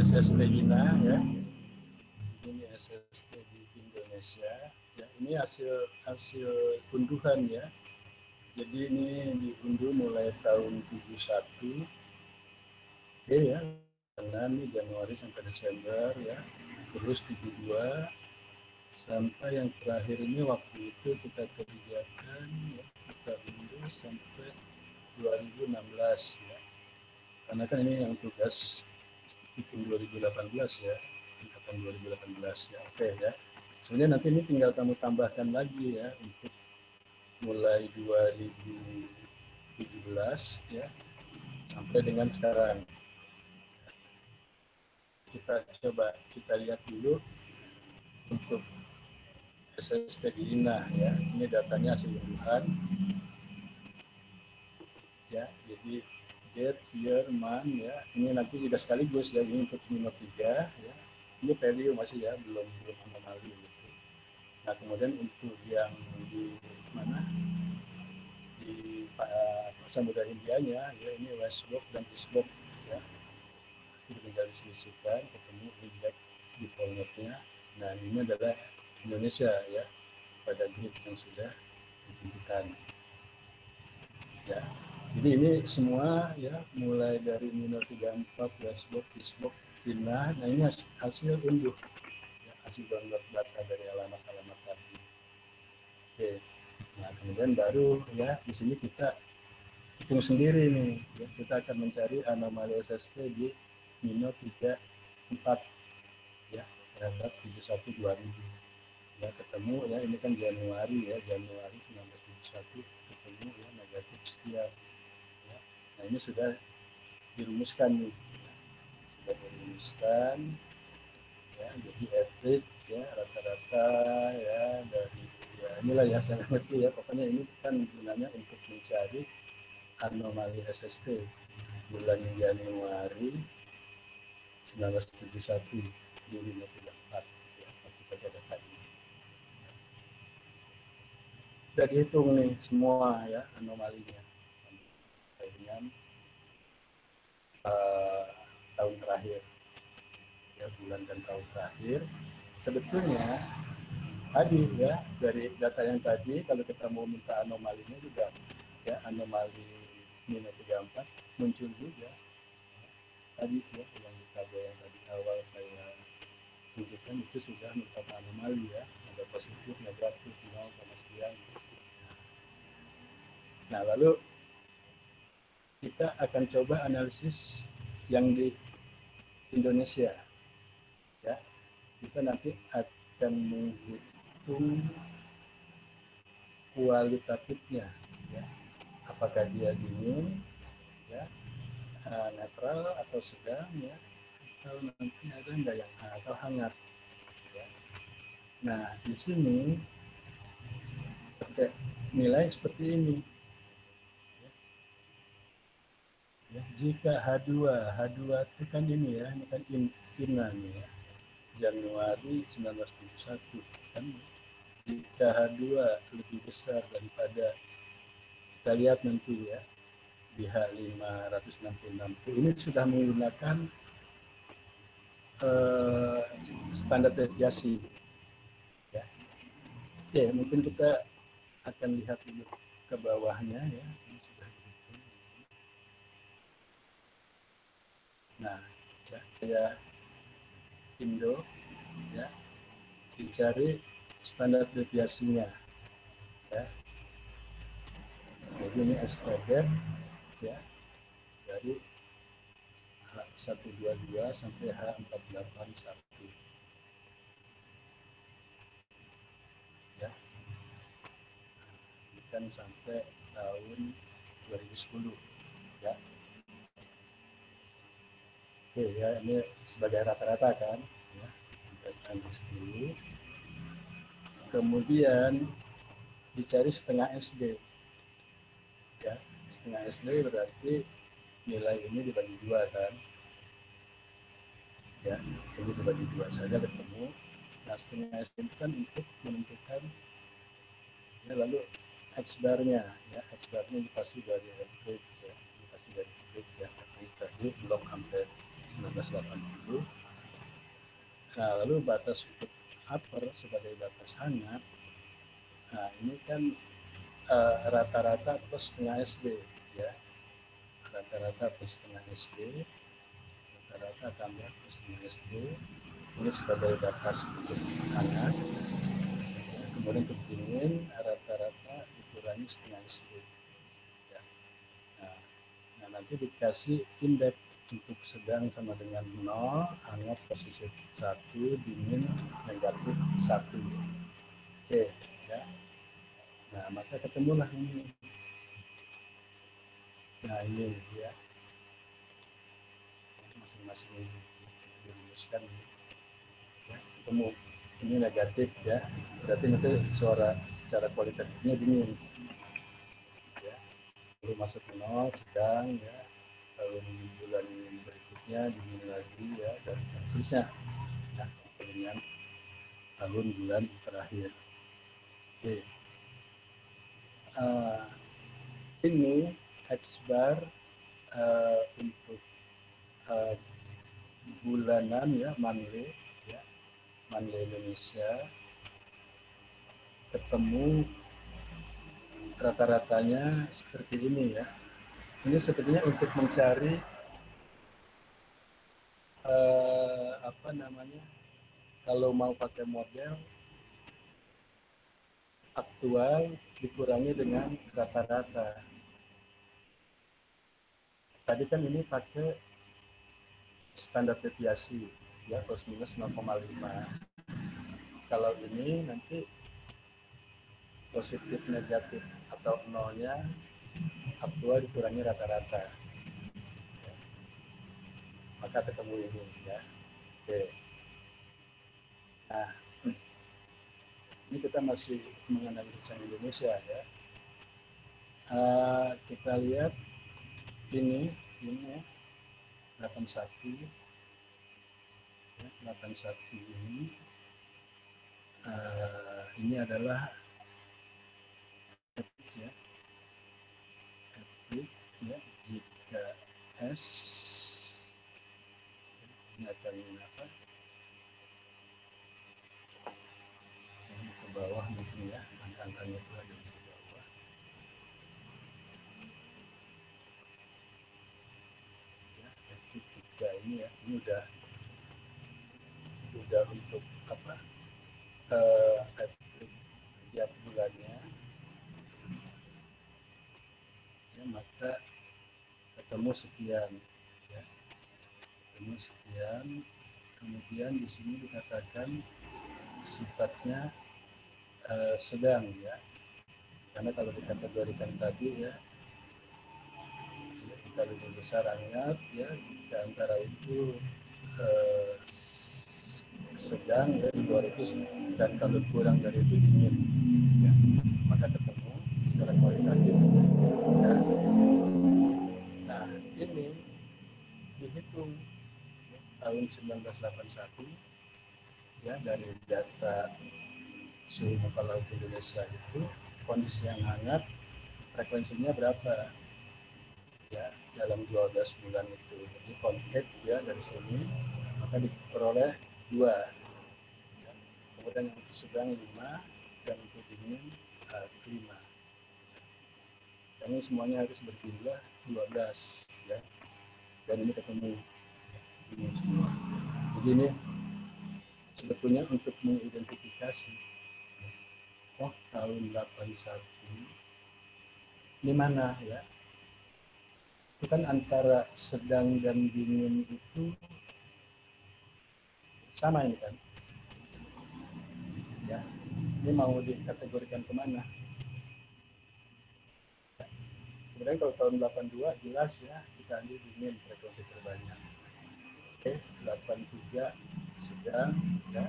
SST INA ya. Ini SST di Indonesia. Ya, ini hasil unduhan ya. Jadi ini diunduh mulai tahun 71. Oke ya, karena ini Januari sampai Desember ya. Terus 72 sampai yang terakhir ini waktu itu kita kerjakan ya, kita unduh sampai 2016 ya. Karena kan ini yang tugas bikin 2018 ya, angkatan 2018 ya. Oke ya. Sebenarnya nanti ini tinggal kamu tambahkan lagi ya untuk mulai 2017 ya sampai dengan sekarang. Kita lihat dulu untuk SST di INAH ya. Ini datanya hasil unduhan ya. Jadi date, year, month ya. Ini nanti juga sekaligus ya, ini untuk minor 3 ya. Ini value masih ya, belum anomali gitu. Nah, kemudian untuk yang di mana? Di Samudra Hindianya ya, ini Westbox dan Eastbox ya. Itu tinggal diselisihkan, ketemu index di formatnya. Nah, ini adalah Indonesia ya, pada grid yang sudah ditentukan ya. Jadi ini semua ya, mulai dari minor 34, Westbox, Eastbox, INAH. Nah, ini hasil unduh ya, hasil download data dari alamat-alamat tadi. Oke. Nah, kemudian baru ya di sini kita hitung sendiri nih ya, kita akan mencari anomali SST di minor 34 ya, terhadap 71 2000 ya, ketemu ya, ini kan Januari ya, Januari 1971 ketemu ya negatif sekian ya. Nah, ini sudah dirumuskan nih ya. Sudah dirumuskan ya, jadi average ya, rata-rata ya dari ya, inilah ya, saya ngerti ya, pokoknya ini kan gunanya untuk mencari anomali SST bulan Januari 1971 di 534 ya, masih pakai data ini. Sudah dihitung nih semua ya anomalinya dengan tahun terakhir ya, bulan dan tahun terakhir. Sebetulnya tadi ya, dari data yang tadi kalau kita mau minta anomalinya juga ya, anomali minus 34 muncul juga tadi ya, yang di tabel yang tadi awal saya tunjukkan itu sudah merupakan anomali ya, ada positif, negatif, 0, sekian. Nah, lalu kita akan coba analisis yang di Indonesia ya. Kita nanti akan menghitung kualitatifnya ya, apakah dia dingin ya, netral atau sedang ya, atau nanti ada enggak yang atau hangat ya. Nah, di sini pakai nilai seperti ini ya. Jika H2 itu kan ini ya, ini kan INAH ya, Januari 1971 kan. Jika H2 lebih besar daripada, kita lihat nanti ya di H566, ini sudah menggunakan standar deviasi ya. Oke, mungkin kita akan lihat dulu ke bawahnya ya. Ini sudah dihitung. Nah, ya, saya Indo ya, dicari standar deviasinya ya. Jadi ini STD ya, dari H122 sampai H481 ya, ini kan sampai tahun 2010 ya. Oke ya, ini sebagai rata-rata kan ya, sampai tahun 2010. Kemudian dicari setengah SD ya, setengah SD berarti nilai ini dibagi 2 kan ya, ini dibagi 2 saja ketemu. Nah, setengah SD itu kan untuk menentukan ya, lalu X barnya ya, X barnya dikasih dari average ya, dikasih dari average ya, tadi blok sampai 1980. Nah, lalu batas untuk upper sebagai batas hangat Nah, ini kan rata-rata plus setengah SD ya. Rata-rata plus setengah SD, rata-rata tambah plus setengah SD. Ini sebagai batas untuk hangat. Kemudian untuk dingin rata-rata dikurangi setengah SD. Ya. Nah, nanti dikasih indeks untuk sedang sama dengan 0, hangat posisi 1, dingin negatif 1. Oke, ya. Nah, maka ketemulah ini. Nah, ini ya. Masing-masing dirumuskan ya, ketemu ini negatif ya. Berarti nanti suara secara kualitatifnya dingin. Ya. Lalu masuk 0 sedang ya. Tahun bulan berikutnya dingin lagi ya dan seterusnya. Nah, dengan tahun bulan terakhir. Oke. Ini X bar untuk bulanan ya, monthly ya, monthly Indonesia, ketemu rata-ratanya seperti ini ya. Ini sebenarnya untuk mencari apa namanya, kalau mau pakai model aktual dikurangi dengan rata-rata. Tadi kan ini pakai standar deviasi ya, plus minus 0,5. Kalau ini nanti positif negatif atau nolnya aktual dikurangi rata-rata ya. Maka ketemu ini ya. Oke. Nah, ini kita masih menganalisa Indonesia ya. Kita lihat ini ya, 81 ya, 81 ini adalah ya, ya, jika S ini akan apa, ini ke bawah mungkin ya, angka-angkanya itu ada di bawah ya. Jika ini ya, ini udah untuk apa, setiap bulannya ya, maka ketemu sekian ya, ketemu sekian. Kemudian di sini dikatakan sifatnya sedang ya, karena kalau dikategorikan tadi ya, jika lebih besar hangat ya, jika antara itu sedang ya, di luar itu, dan kalau kurang dari itu dingin ya, maka ketemu secara kualitatif ya. Nah, ini dihitung ya, tahun 1981 ya, dari data suhu muka laut Indonesia itu kondisi yang hangat frekuensinya berapa ya dalam 12 bulan itu. Jadi kontek ya dari sini maka diperoleh 2 ya. Kemudian yang untuk sedang 5 dan untuk dingin 5. Dan ini semuanya harus berjumlah 12 ya. Dan ini ketemu ini semua. Jadi ini sebetulnya untuk mengidentifikasi tahun 81 ini mana ya, itu kan antara sedang dan dingin itu sama ini kan ya. Ini mau dikategorikan kemana ya. Kemudian kalau tahun 82 jelas ya, kita ambil dingin frekuensi terbanyak. Oke, 83 sedang ya,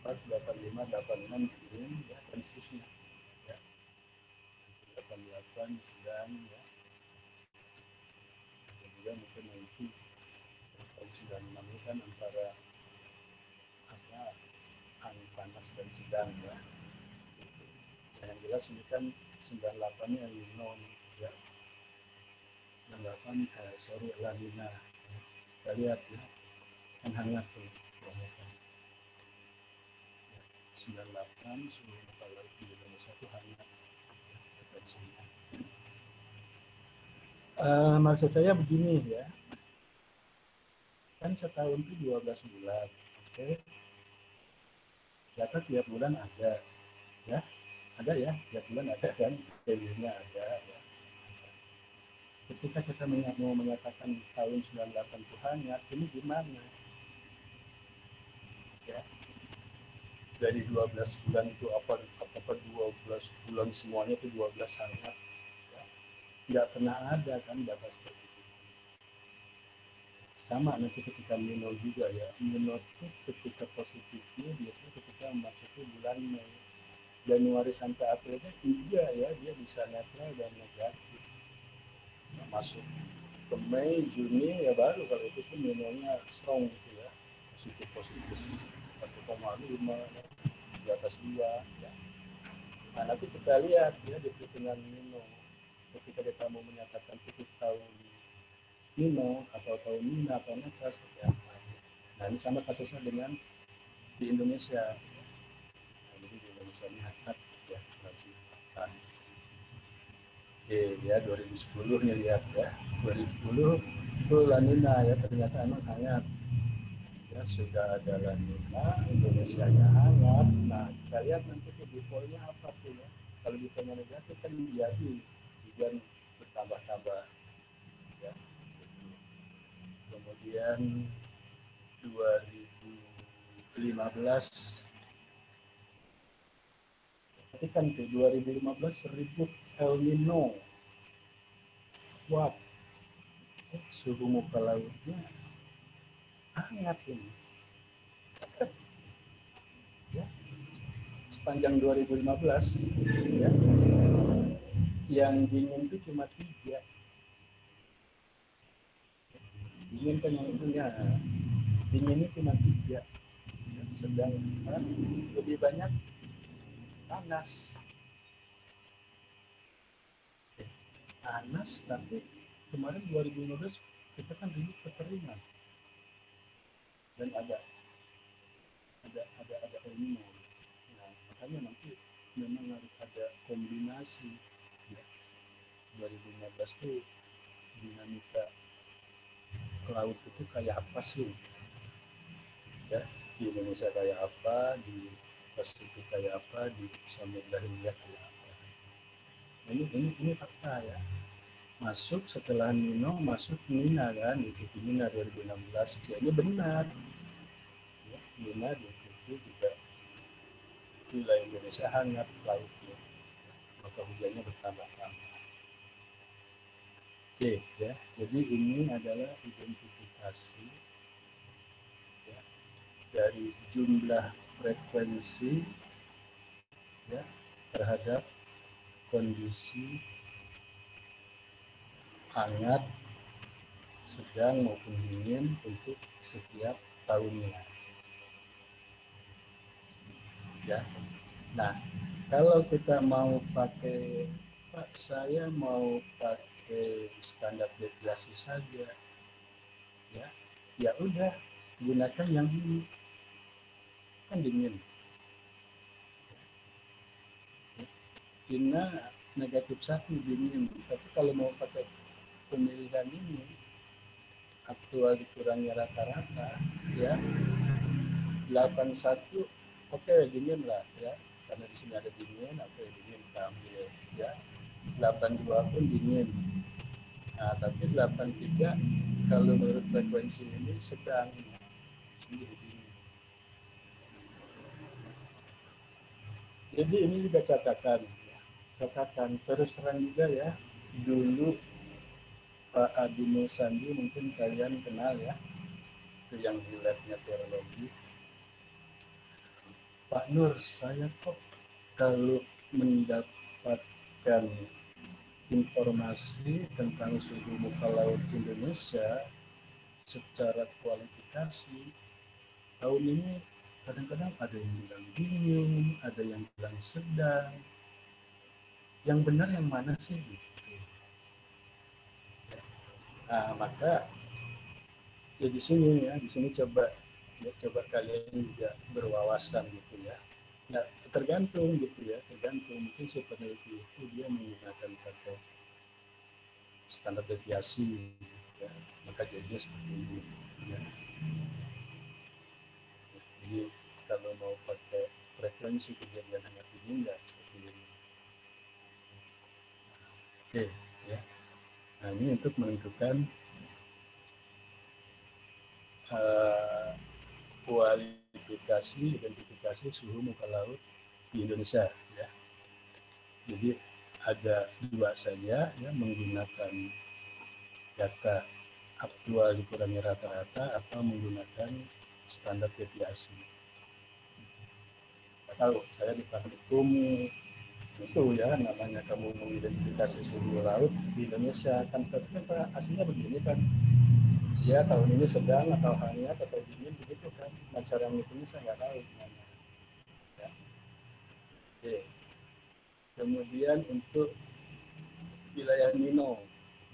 84, 85, 86 dingin ya, dan seterusnya ya. 88 sedang ya, dan juga mungkin nanti tahun 96 ini kan antara apa, angin panas dan sedang ya. Yang jelas ini kan 98 ini El Nino ya, 98 La Nina ya. Kita lihat ya, kan hangat tuh banyak kan ya. 98 suhu muka laut di Indonesia itu hangat frekuensinya. Maksud saya begini ya, kan setahun itu 12 bulan, oke? Data tiap bulan ada, ya, tiap bulan ada kan, value-nya ada, ya. Ketika kita mau menyatakan tahun 98 itu hangat, ini gimana? Ya, dari 12 bulan itu apakah 12 bulan semuanya itu 12 hangat? Ya. Nggak pernah ada kan data seperti itu. Sama nanti ketika Mino juga ya, Mino itu ketika positifnya biasanya ketika memasuki bulan Mei. Januari sampai Aprilnya iya ya, dia bisa netral dan negatif. Nah, masuk ke Mei, Juni ya baru kalau itu pun Minonya strong gitu ya, positif 1,5 ya, di atas 2 ya. Nah nanti kita lihat ya di perhitungan Mino ketika kita mau menyatakan titik tahun Mino atau tahun Mina atau netral seperti apa. Nah ini sama kasusnya dengan di Indonesia. Nah, jadi di Indonesia ini hangat ya, lanjutan. Oke ya 2010 nih lihat ya, 2010 itu La Nina ya, ternyata emang hangat. Ya sudah ada La Nina, Indonesia-nya hangat. Nah kita lihat nanti ke defaultnya apa tuh ya. Kalau defaultnya negatif kan jadi hujan bertambah-tambah ya. Kemudian 2015 perhatikan tuh 2015 ribut El Nino. Wah, suhu muka lautnya hangat ini. Ya, sepanjang 2015 ya, yang dingin itu cuma 3. Dingin kan yang punya dinginnya cuma 3 ya, sedangkan lebih banyak panas. Panas tapi kemarin 2015 kita kan ribut kekeringan dan ada El Nino. Nah, makanya nanti memang harus ada kombinasi ya. 2015 itu dinamika laut itu kayak apa sih ya, di Indonesia kayak apa, di Pasifik kayak apa, di Samudra Hindia kayak apa. Ini fakta ya. Masuk setelah Nino masuk Nina kan, ikuti Nina 2016 ya, ini benar ya, Nina diikuti juga wilayah Indonesia hangat lautnya, maka hujannya bertambah-tambah. Oke ya, jadi ini adalah identifikasi ya, dari jumlah frekuensi ya terhadap kondisi hangat, sedang maupun dingin untuk setiap tahunnya. Ya. Nah, kalau kita mau pakai, Pak, saya mau pakai standar deviasi saja. Ya. Ya udah, gunakan yang ini. Kan dingin. Ina negatif 1 dingin. Tapi kalau mau pakai pemilihan ini, aktual dikurangi rata-rata, ya 81 oke, dingin lah ya, karena di sini ada dingin, oke, dingin kita ambil ya. 82 pun dingin. Nah, tapi 83 kalau menurut frekuensi ini sedang ini dingin. Jadi ini juga catatan ya. Catatan terus terang juga ya, dulu Pak Adi Sandi mungkin kalian kenal ya, itu yang di lab meteorologi. Pak Nur, saya kok kalau mendapatkan informasi tentang suhu muka laut Indonesia secara kualifikasi, tahun ini kadang-kadang ada yang bilang dingin, ada yang bilang sedang. Yang benar yang mana sih? Nah, maka ya di sini coba kalian juga berwawasan gitu ya. Nah, tergantung gitu ya, tergantung. Mungkin si peneliti itu dia menggunakan pakai standar deviasi, ya, maka jadinya seperti ini. Ya. Jadi kalau mau pakai frekuensi kejadian hangat ini nggak seperti ini. Oke, ya. Nah ini untuk menentukan uh, kualifikasi identifikasi suhu muka laut di Indonesia. Ya. Jadi ada dua saja ya, menggunakan data aktual dikurangi rata-rata atau menggunakan standar deviasi. Saya tahu saya di praktikum itu ya namanya kamu mengidentifikasi suhu laut di Indonesia kan ternyata aslinya begini kan ya tahun ini sedang atau hangat atau dingin begitu kan. Nah cara menghitungnya saya nggak tahu gimana. Ya. Oke. Kemudian untuk wilayah Nino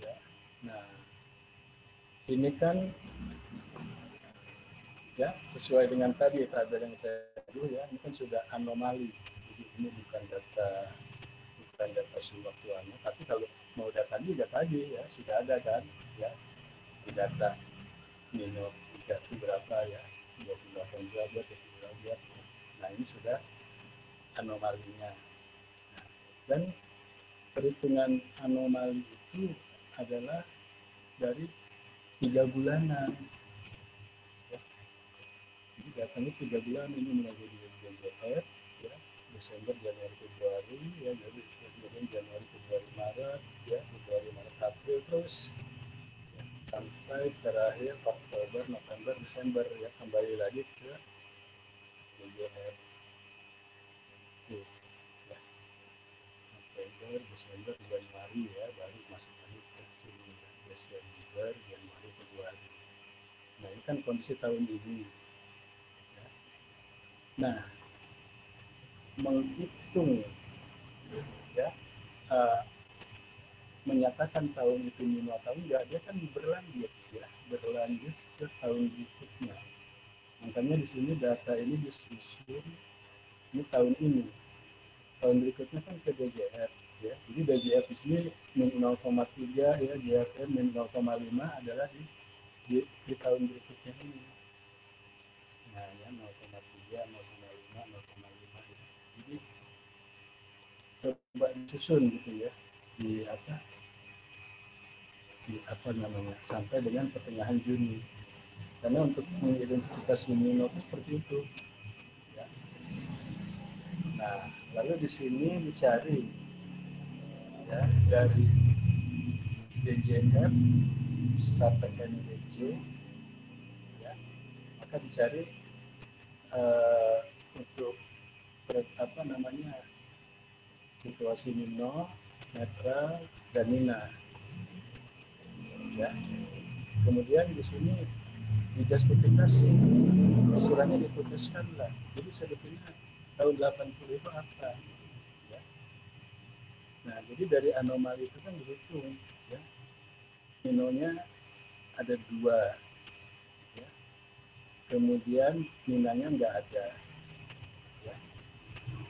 ya. Nah ini kan ya sesuai dengan tadi tabel yang saya dulu ya ini kan sudah anomali jadi ini bukan data suhu aktualnya tapi kalau mau data juga tadi ya sudah ada kan ya di data Nino 3 itu berapa ya 28 derajat 20 derajat nah ini sudah anomalinya nah, dan perhitungan anomali itu adalah dari 3 bulanan ya. Jadi datanya 3 bulan ini mulai dari DJF ya Desember Januari Februari ya jadi kemudian Januari Februari Maret ya Februari Maret April terus ya, sampai terakhir Oktober November Desember ya kembali lagi ke DJF ya November Desember Januari ya baru masuk lagi ke sini ya. Desember Januari Februari nah ini kan kondisi tahun ini ya. Nah menghitung ya menyatakan tahun itu Nino atau enggak dia kan berlanjut ya berlanjut ke tahun berikutnya makanya di sini data ini disusun ini tahun berikutnya kan ke DJF ya jadi DJF di sini min 0,3 ya JFM min 0,5 adalah di tahun berikutnya ini nah ya 0,3 0,5 0,5 ya. Jadi coba disusun gitu ya di apa namanya sampai dengan pertengahan Juni karena untuk mengidentifikasi Nino itu seperti itu ya. Nah lalu di sini dicari ya dari DJF sampai NDC ya maka dicari untuk apa namanya situasi Nino, netral dan Nina ya kemudian di sini dijustifikasi istilahnya diputuskan lah jadi sebetulnya tahun 80 itu apa ya nah jadi dari anomali itu kan dihitung ya Ninonya ada 2 ya kemudian Ninanya nggak ada ya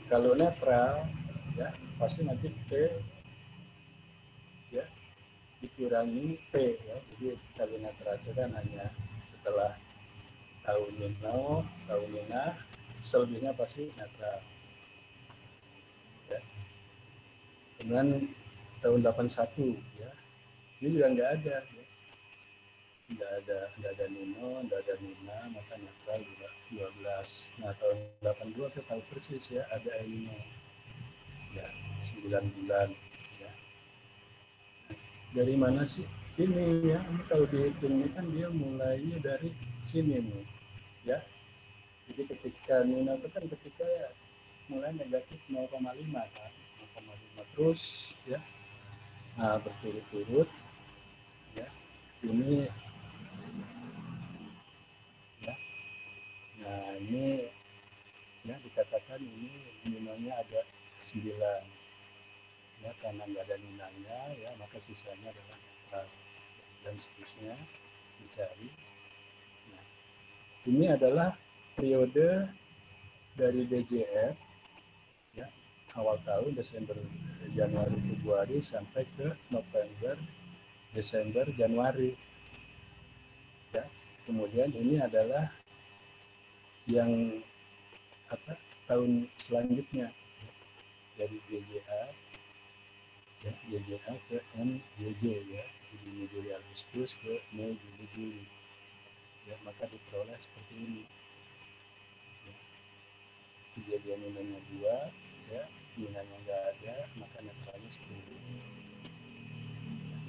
kalau netral ya pasti nanti P ya dikurangi P ya jadi kalau netral itu kan hanya setelah tahun Nino tahun Nina selebihnya pasti netral ya kemudian tahun 81 ya ini juga nggak ada ya. nggak ada Nino nggak ada Nina maka netral juga 12 nah tahun 82 kita tahu persis ya ada El Nino ya 9 bulan ya dari mana sih ini ya ini kalau dihitung ini kan dia mulainya dari sini nih ya jadi ketika Nino itu kan ketika ya, mulai negatif 0,5 kan 0,5 terus ya nah berturut-turut ya ini ya nah ini ya dikatakan ini Ninonya ada 9 ya karena nggak ada Ninanya ya maka sisanya adalah netral dan seterusnya dicari nah ini adalah periode dari DJF awal tahun Desember, Januari, Februari sampai ke November, Desember, Januari. Ya. Kemudian ini adalah yang apa tahun selanjutnya dari JJA ya, JJA ke MJJ ya, Juni Juli Agustus ke Mei Juni Juli ya, maka diperoleh seperti ini ya. Kejadian minanya 2 ya, minanya nggak ada maka netralnya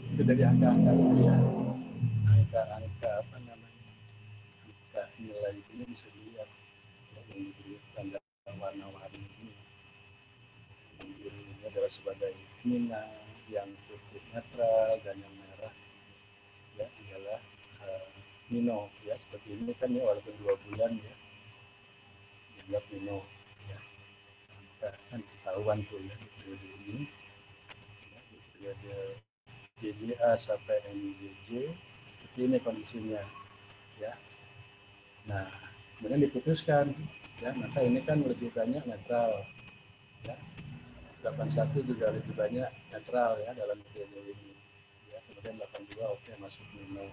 10. Itu dari angka-angka itu ya, angka-angka apa namanya, angka nilai ini bisa dilihat ya, yang diberi tanda warna-warni ini. Yang biru ini adalah sebagai mina, yang putih netral, dan yang merah ya adalah mino ya, seperti ini kan ya, walaupun 2 bulan ya dianggap mino ya, kan ketahuan tuh ya di periode ini ya, di periode JJA sampai MJJ seperti ini kondisinya ya. Nah kemudian diputuskan ya, maka ini kan lebih banyak netral ya, 81 juga lebih banyak netral ya dalam periode ini ya, kemudian 82 oke masuk mino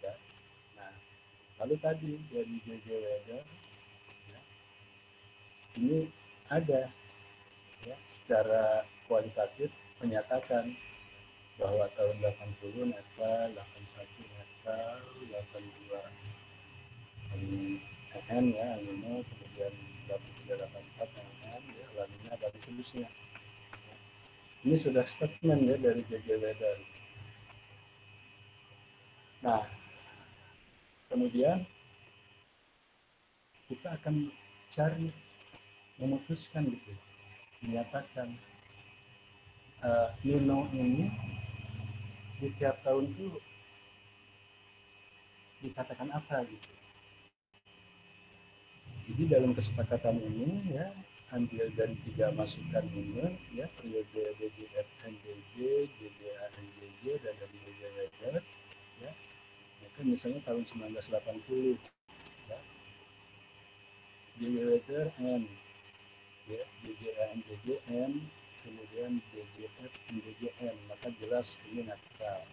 ya. Nah lalu tadi dari JJ Weather ya, ini ada ya secara kualitatif menyatakan bahwa tahun 80 netral, 81 netral, 82 EN ya, Alino, kemudian 83, 84 EN ya, Lanina dan seterusnya. Ini sudah statement ya dari JJ Weather. Nah, kemudian kita akan cari memutuskan gitu, menyatakan Nino ini di tiap tahun itu dikatakan apa gitu. Jadi dalam kesepakatan ini ya, ambil dari 3 masukan ini ya, periode DJF NDJ, JDA NDJ, dan dari JJ Weather ya. Maka misalnya tahun 1980 ya, JJ Weather N ya, JJA NDJ N, kemudian DJF NDJ N, maka jelas ini netral.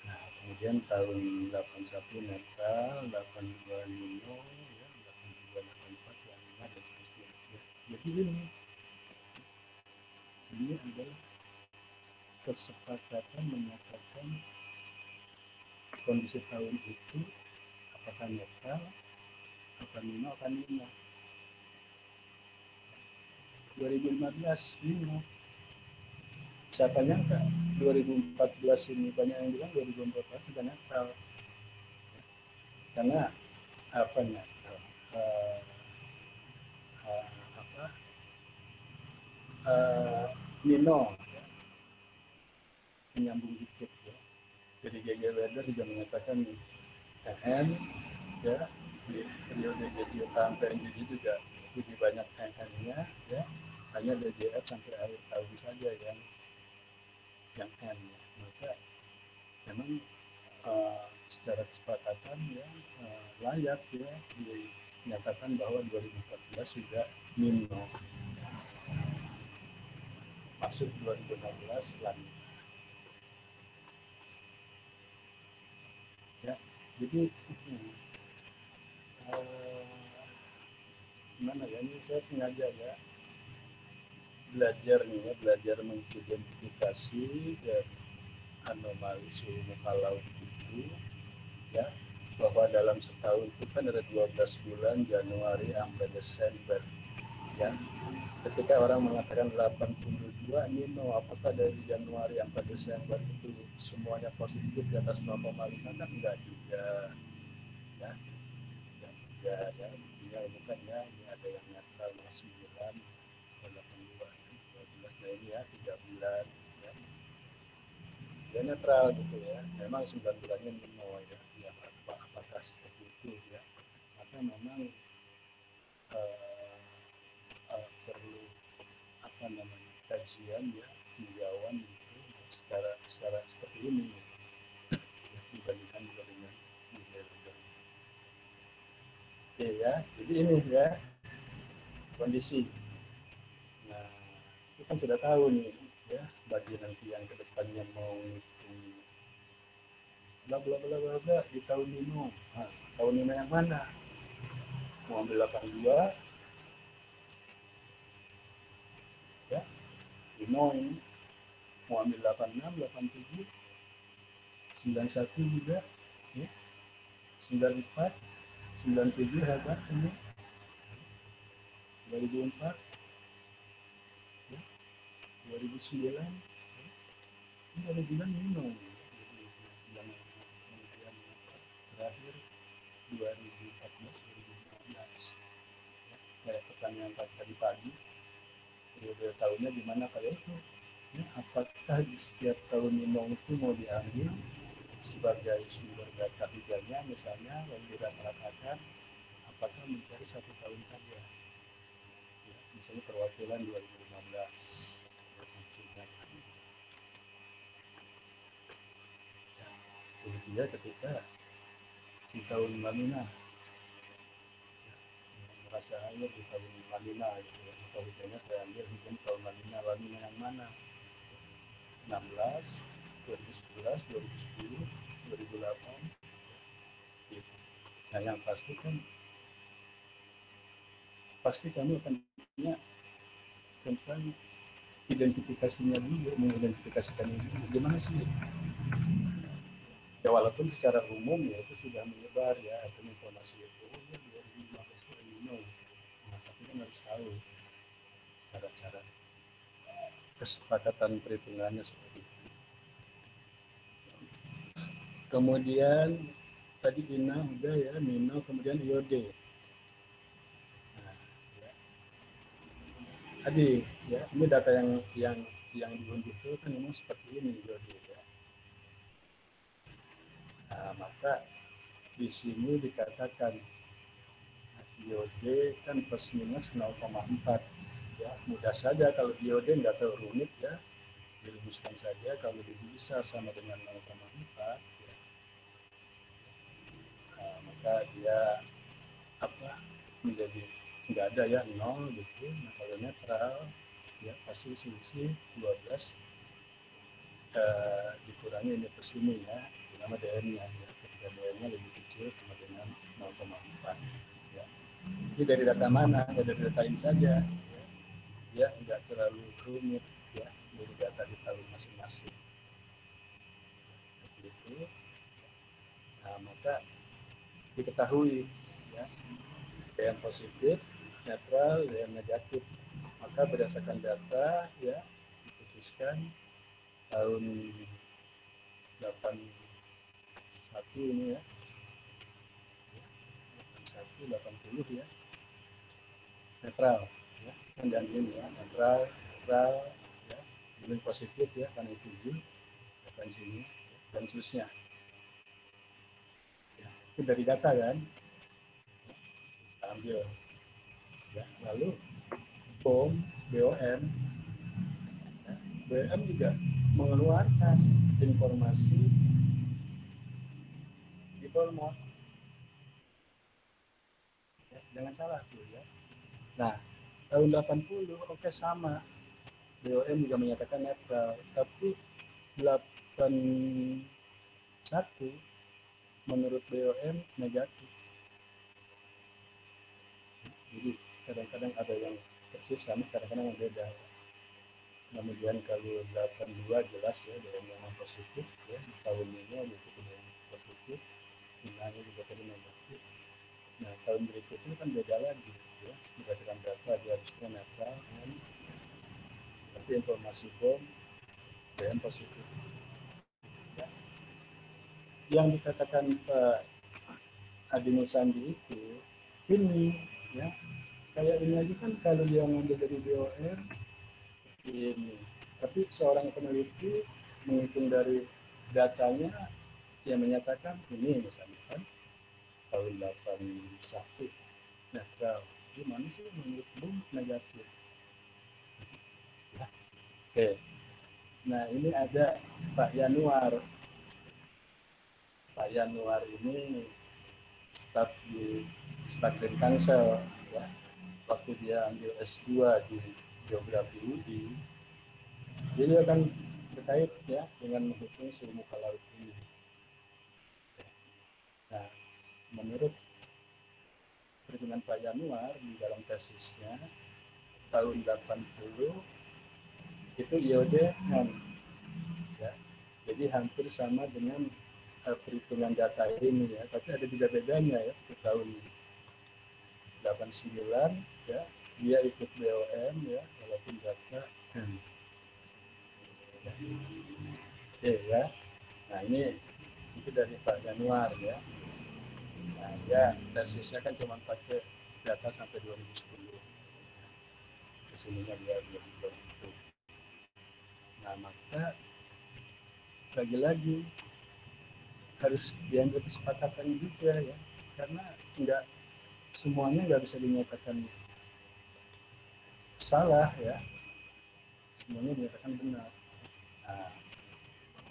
Nah, kemudian tahun 81 netral, 82 Nino ya, 83, 84 yang lima dan seterusnya ya. Jadi ini adalah kesepakatan menyatakan kondisi tahun itu apakah netral, apa Nino, apa Nino. 2015 Nino. Siapa nyangka 2014 ini, banyak yang bilang 2014 juga netral. Karena apa netral? Apa Nino ya, menyambung dikit ya. Jadi JJ Weather juga menyatakan EN ya, di periode JJ sampai NJJ juga lebih banyak EN-nya ya, hanya DJF sampai akhir tahun saja yang N ya. Maka memang secara kesepakatan ya layak ya dinyatakan bahwa 2014 juga Nino, masuk 2016 lagi ya. Jadi gimana ya, ini saya sengaja ya belajar nih ya, belajar mengidentifikasi dari anomali suhu muka laut itu ya, bahwa dalam setahun itu kan ada 12 bulan, Januari sampai Desember ya. Ketika orang mengatakan 82 Nino, apakah dari Januari sampai Desember itu semuanya positif di atas 0,5? Kan enggak juga ya, enggak juga ya. Intinya ini kan ya, ini ada yang netral 9, 82, 12, nah ini ya 3 bulan ya, dia netral gitu ya. Memang 9 bulannya Nino ya, ya apakah seperti itu ya. Maka memang perlu apa namanya kajian ya, tinjauan gitu ya, secara seperti ini ya, dibandingkan juga dengan media. Oke ya, jadi ini ya kondisi. Nah, kita kan sudah tahu nih ya, bagi nanti yang kedepannya mau ngitung bla bla bla bla bla di tahun Nino. Nah, tahun Nino yang mana? Mau ambil 82 ya, Nino ini mau ambil 86, 87, 91 juga ya, 94, 97 hebat ini, 2004 ya, 2009 ya. Ini 2009 Nino yang kemudian terakhir 2014, 2015 ya. Kayak pertanyaan tadi pagi, periode tahunnya gimana kayak itu ya, apakah di setiap tahun Nino itu mau diambil sebagai sumber data hujannya misalnya, lalu dirata-ratakan apakah mencari satu tahun saja ya, misalnya perwakilan 2015 ya, ya, ketika di tahun Lamina ya, merasa air di tahun Lamina gitu ya, atau hujannya saya ambil hujan tahun Lamina. Lamina yang mana? 16, 2011, 2010, 2008 gitu. Nah yang pasti kami akan tanya tentang identifikasinya dulu, mengidentifikasikan ini gimana sih ya, walaupun secara umum ya itu sudah menyebar ya, atau informasi itu ya 2015 itu El Nino. Nah, tapi kan harus tahu cara-cara kesepakatan perhitungannya seperti itu. Kemudian tadi Ina udah ya, Nino, kemudian Iode. Nah, ya. Tadi ya, ini data yang diunduh itu kan memang seperti ini Iode ya. Nah, maka di sini dikatakan diode kan plus minus 0,4 ya, mudah saja kalau diode nggak terlalu rumit ya, dirumuskan saja kalau dibu besar sama dengan 0,4 ya. Nah, maka dia apa menjadi nggak ada ya 0 gitu. Nah kalau netral ya pasti selisih 12 dikurangi ini plus ini ya, nama DM-nya ya, ketika DM-nya lebih kecil sama dengan 0,4 ya. Ini dari data mana? Ya dari data ini saja ya, nggak terlalu rumit ya, dari data di tahun masing-masing seperti itu. Nah maka diketahui ya, yang positif netral yang negatif, maka berdasarkan data ya diputuskan tahun 81 ini ya, 81 80 ya, netral ya, dan ini ya netral ya, ini positif ya karena itu frekuensinya dan seterusnya ya. Itu dari data kan kita ambil ya. Lalu BOM ya, BOM juga mengeluarkan informasi di Polmot ya, jangan salah tuh ya. Nah tahun 80 oke sama, BOM juga menyatakan netral, tapi 81 menurut BOM negatif. Jadi kadang-kadang ada yang persis sama, kadang-kadang yang beda. Kemudian kalau 82 jelas ya BOM yang positif ya, di tahun ini ada itu yang positif, finalnya juga tadi negatif. Nah tahun berikutnya kan beda lagi ya, berdasarkan data dia harusnya netral kan, tapi informasi BOM positif ya. Yang dikatakan Pak Adi Sandi itu ini ya, kayak ini aja kan kalau dia ngambil dari BOM ini, tapi seorang peneliti menghitung dari datanya yang menyatakan ini misalnya kan tahun 81 netral, gimana sih menurut Bung negatif ya. Oke, nah ini ada Pak Yanuar ini staf di Tangsel ya, waktu dia ambil S2 di geografi UI, dia akan terkait ya dengan menghitung suhu muka laut ini. Nah, menurut perhitungan Pak Yanuar di dalam tesisnya tahun 80 itu IOD ya. Jadi hampir sama dengan perhitungan data ini ya, tapi ada juga bedanya ya ke tahun 89 ya, dia ikut BOM ya, walaupun data ya. Oke ya. Nah ini itu dari Pak Januar ya. Nah dia tesisnya kan cuma pakai data sampai 2010. Kesininya dia 2020. Nah maka lagi-lagi harus diambil kesepakatan juga ya, karena nggak semuanya nggak bisa dinyatakan salah ya, semuanya dinyatakan benar. Nah,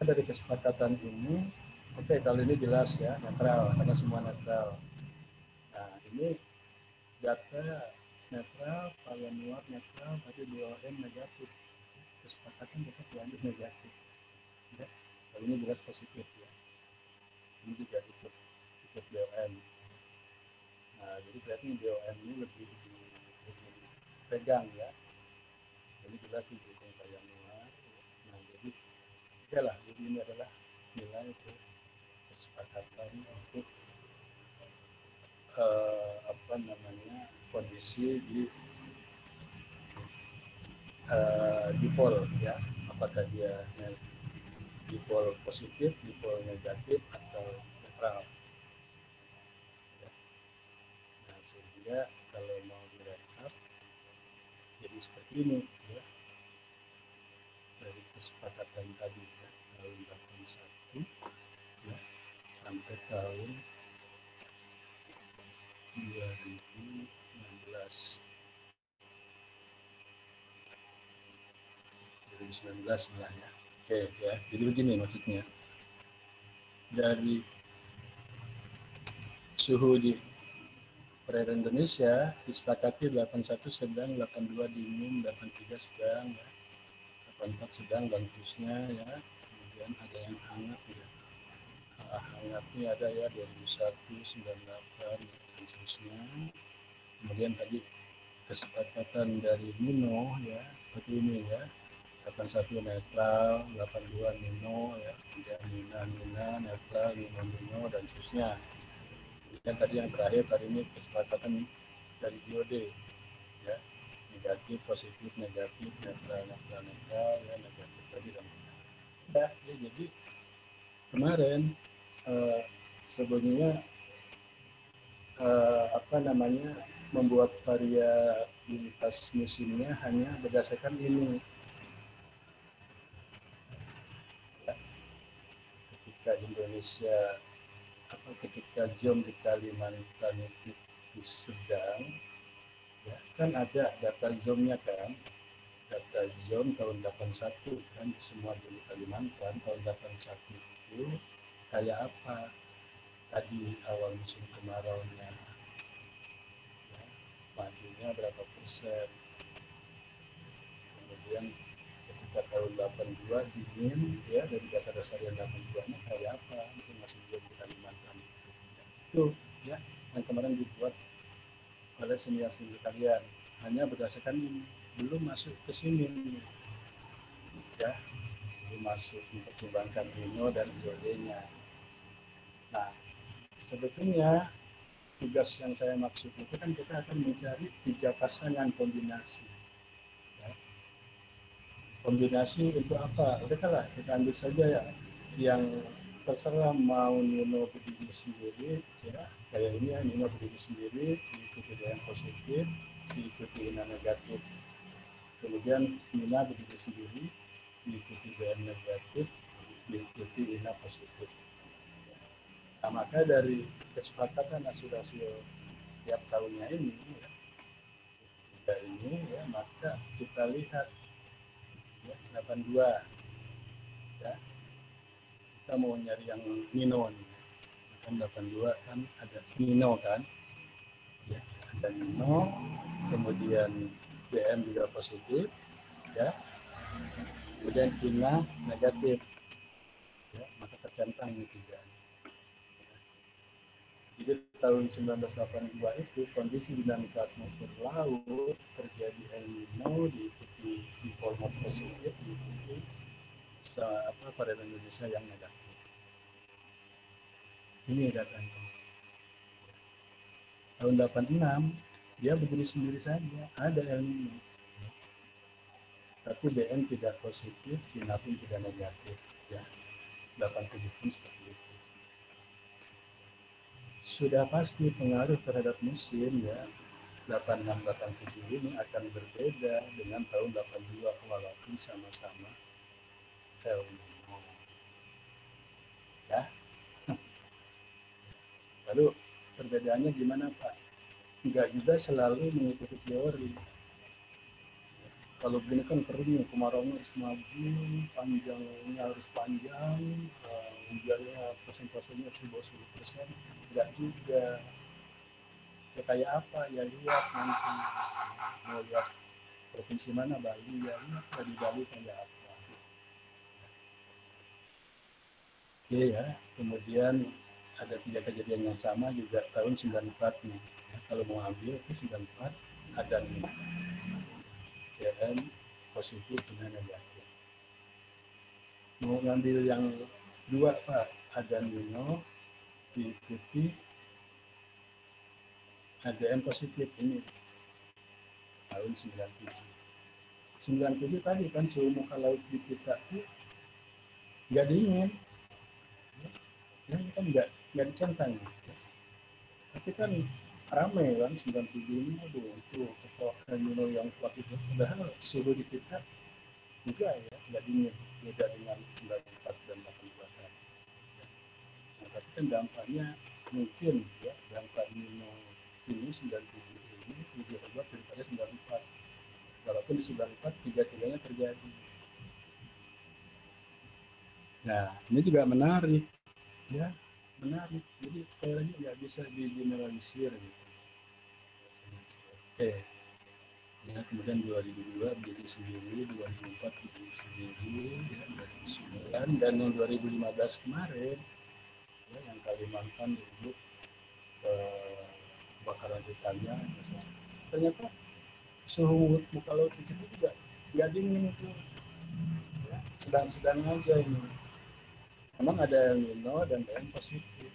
dari kesepakatan ini, oke, kalau ini jelas ya netral, karena semua netral. Nah ini data netral, Pak Yanuar netral, tapi BOM negatif. Kesepakatan tetap diambil negatif. Ya, kalau ini jelas positif ya. Ini juga ikut BOM. Nah, jadi berarti BOM ini lebih dipegang ya. Jadi jelas didukung Pak Yanuar. Nah, jadi oke lah. Jadi ini adalah nilai itu kesepakatan untuk apa namanya kondisi di dipol ya, apakah dia dipol positif, dipol negatif atau netral. Ya. Nah, sehingga kalau mau direkap jadi seperti ini ya, dari kesepakatan tadi ya, tahun 81 ya, sampai tahun 2016 lah ya. Oke ya, jadi begini maksudnya, dari suhu di perairan Indonesia disepakati 81 sedang, 82 dingin, 83 sedang ya, 84 sedang bagusnya ya, kemudian ada yang hangat ya, hangatnya ada ya 2001, 98 dan seterusnya. Kemudian tadi kesepakatan dari Nino ya, seperti ini ya, 81 netral, 82 Nino ya, kemudian Nina netral, Nino dan seterusnya. Dan tadi yang terakhir tadi ini kesepakatan dari IOD ya, negatif, positif, negatif, netral ya, negatif tadi dan ya, jadi kemarin sebenarnya apa namanya membuat variabilitas musimnya hanya berdasarkan ini ya, ketika Indonesia ketika ZOM di Kalimantan itu sedang ya, kan ada data ZOM-nya kan, data ZOM tahun 81 kan semua di Kalimantan tahun 81 itu kayak apa tadi awal musim kemaraunya ya, majunya berapa persen, kemudian ketika tahun 82 dingin ya, dari data dasar yang 82 nya kayak apa, mungkin masih belum di Kalimantan itu ya, yang kemarin dibuat oleh senior-senior kalian hanya berdasarkan ini, belum masuk ke sini ya, belum masuk mempertimbangkan Nino dan IOD-nya. Nah, sebetulnya tugas yang saya maksud itu kan kita akan mencari 3 pasangan kombinasi ya. Kombinasi itu apa? Udahlah kita ambil saja ya yang terserah, mau Nino berdiri sendiri ya, kayak ini ya, Nino berdiri sendiri diikuti dengan positif, diikuti dengan negatif, kemudian Nina berdiri sendiri diikuti dengan negatif, diikuti dengan positif. Nah, maka dari kesepakatan hasil-hasil tiap tahunnya ini ya, maka kita lihat ya, 82 ya, kita mau nyari yang Nino nih kan, 82 kan ada Nino kan ya, ada Nino kemudian DM juga positif, ya, kemudian Ina negatif, ya, maka tercentang nih 3. Jadi tahun 1982 itu kondisi dinamika atmosfer laut terjadi El Nino diikuti informal positif, diikuti varian Indonesia yang negatif. Ini datanya. Tahun 86 dia berdiri sendiri saja, ada El Nino. Tapi DM tidak positif, Ina pun tidak negatif, ya. 87 pun seperti itu. Sudah pasti pengaruh terhadap musim, ya. 86-87 ini akan berbeda dengan tahun 82 walaupun sama-sama El Nino. Ya. Lalu perbedaannya gimana, Pak? Enggak juga selalu mengikuti teori. Kalau begini kan kering, kemaraunya harus maju, panjangnya harus panjang, hujannya persentasenya 10%, enggak juga. Ya kayak apa? Ya lihat nanti, mau lihat provinsi mana, Bali, ya lihat di Bali kayak apa. Oke ya, kemudian ada 3 kejadian yang sama juga tahun 94 nih. Ya, kalau mau ambil itu 94 ada 5 DM positif dengan negatif. Mau ngambil yang 2, Pak, ada Nino diikuti ADM positif ini tahun 97. 97 tadi kan suhu muka laut di kita tuh nggak dingin, ya kan nggak dicentang, tapi kan ramai kan 97 ini, aduh itu El Nino yang kuat itu, padahal suhu di kita juga ya nggak dingin, beda dengan 94 dan 82 tadi. Nah, tapi kan dampaknya mungkin ya, dampak Nino ini 97 ini lebih hebat daripada 94, walaupun di 94 tiga-tiganya terjadi. Nah, ini juga menarik, ya, menarik. Jadi sekali lagi nggak bisa digeneralisir gitu. Oke. Ya, kemudian 2002 berdiri sendiri, 2004 berdiri sendiri, ya, 2009, dan yang 2015 kemarin, ya, yang Kalimantan itu kebakaran hutannya, ternyata suhu muka laut itu juga nggak dingin itu, ya, sedang-sedang aja ini. Memang ada El Nino dan DM positif.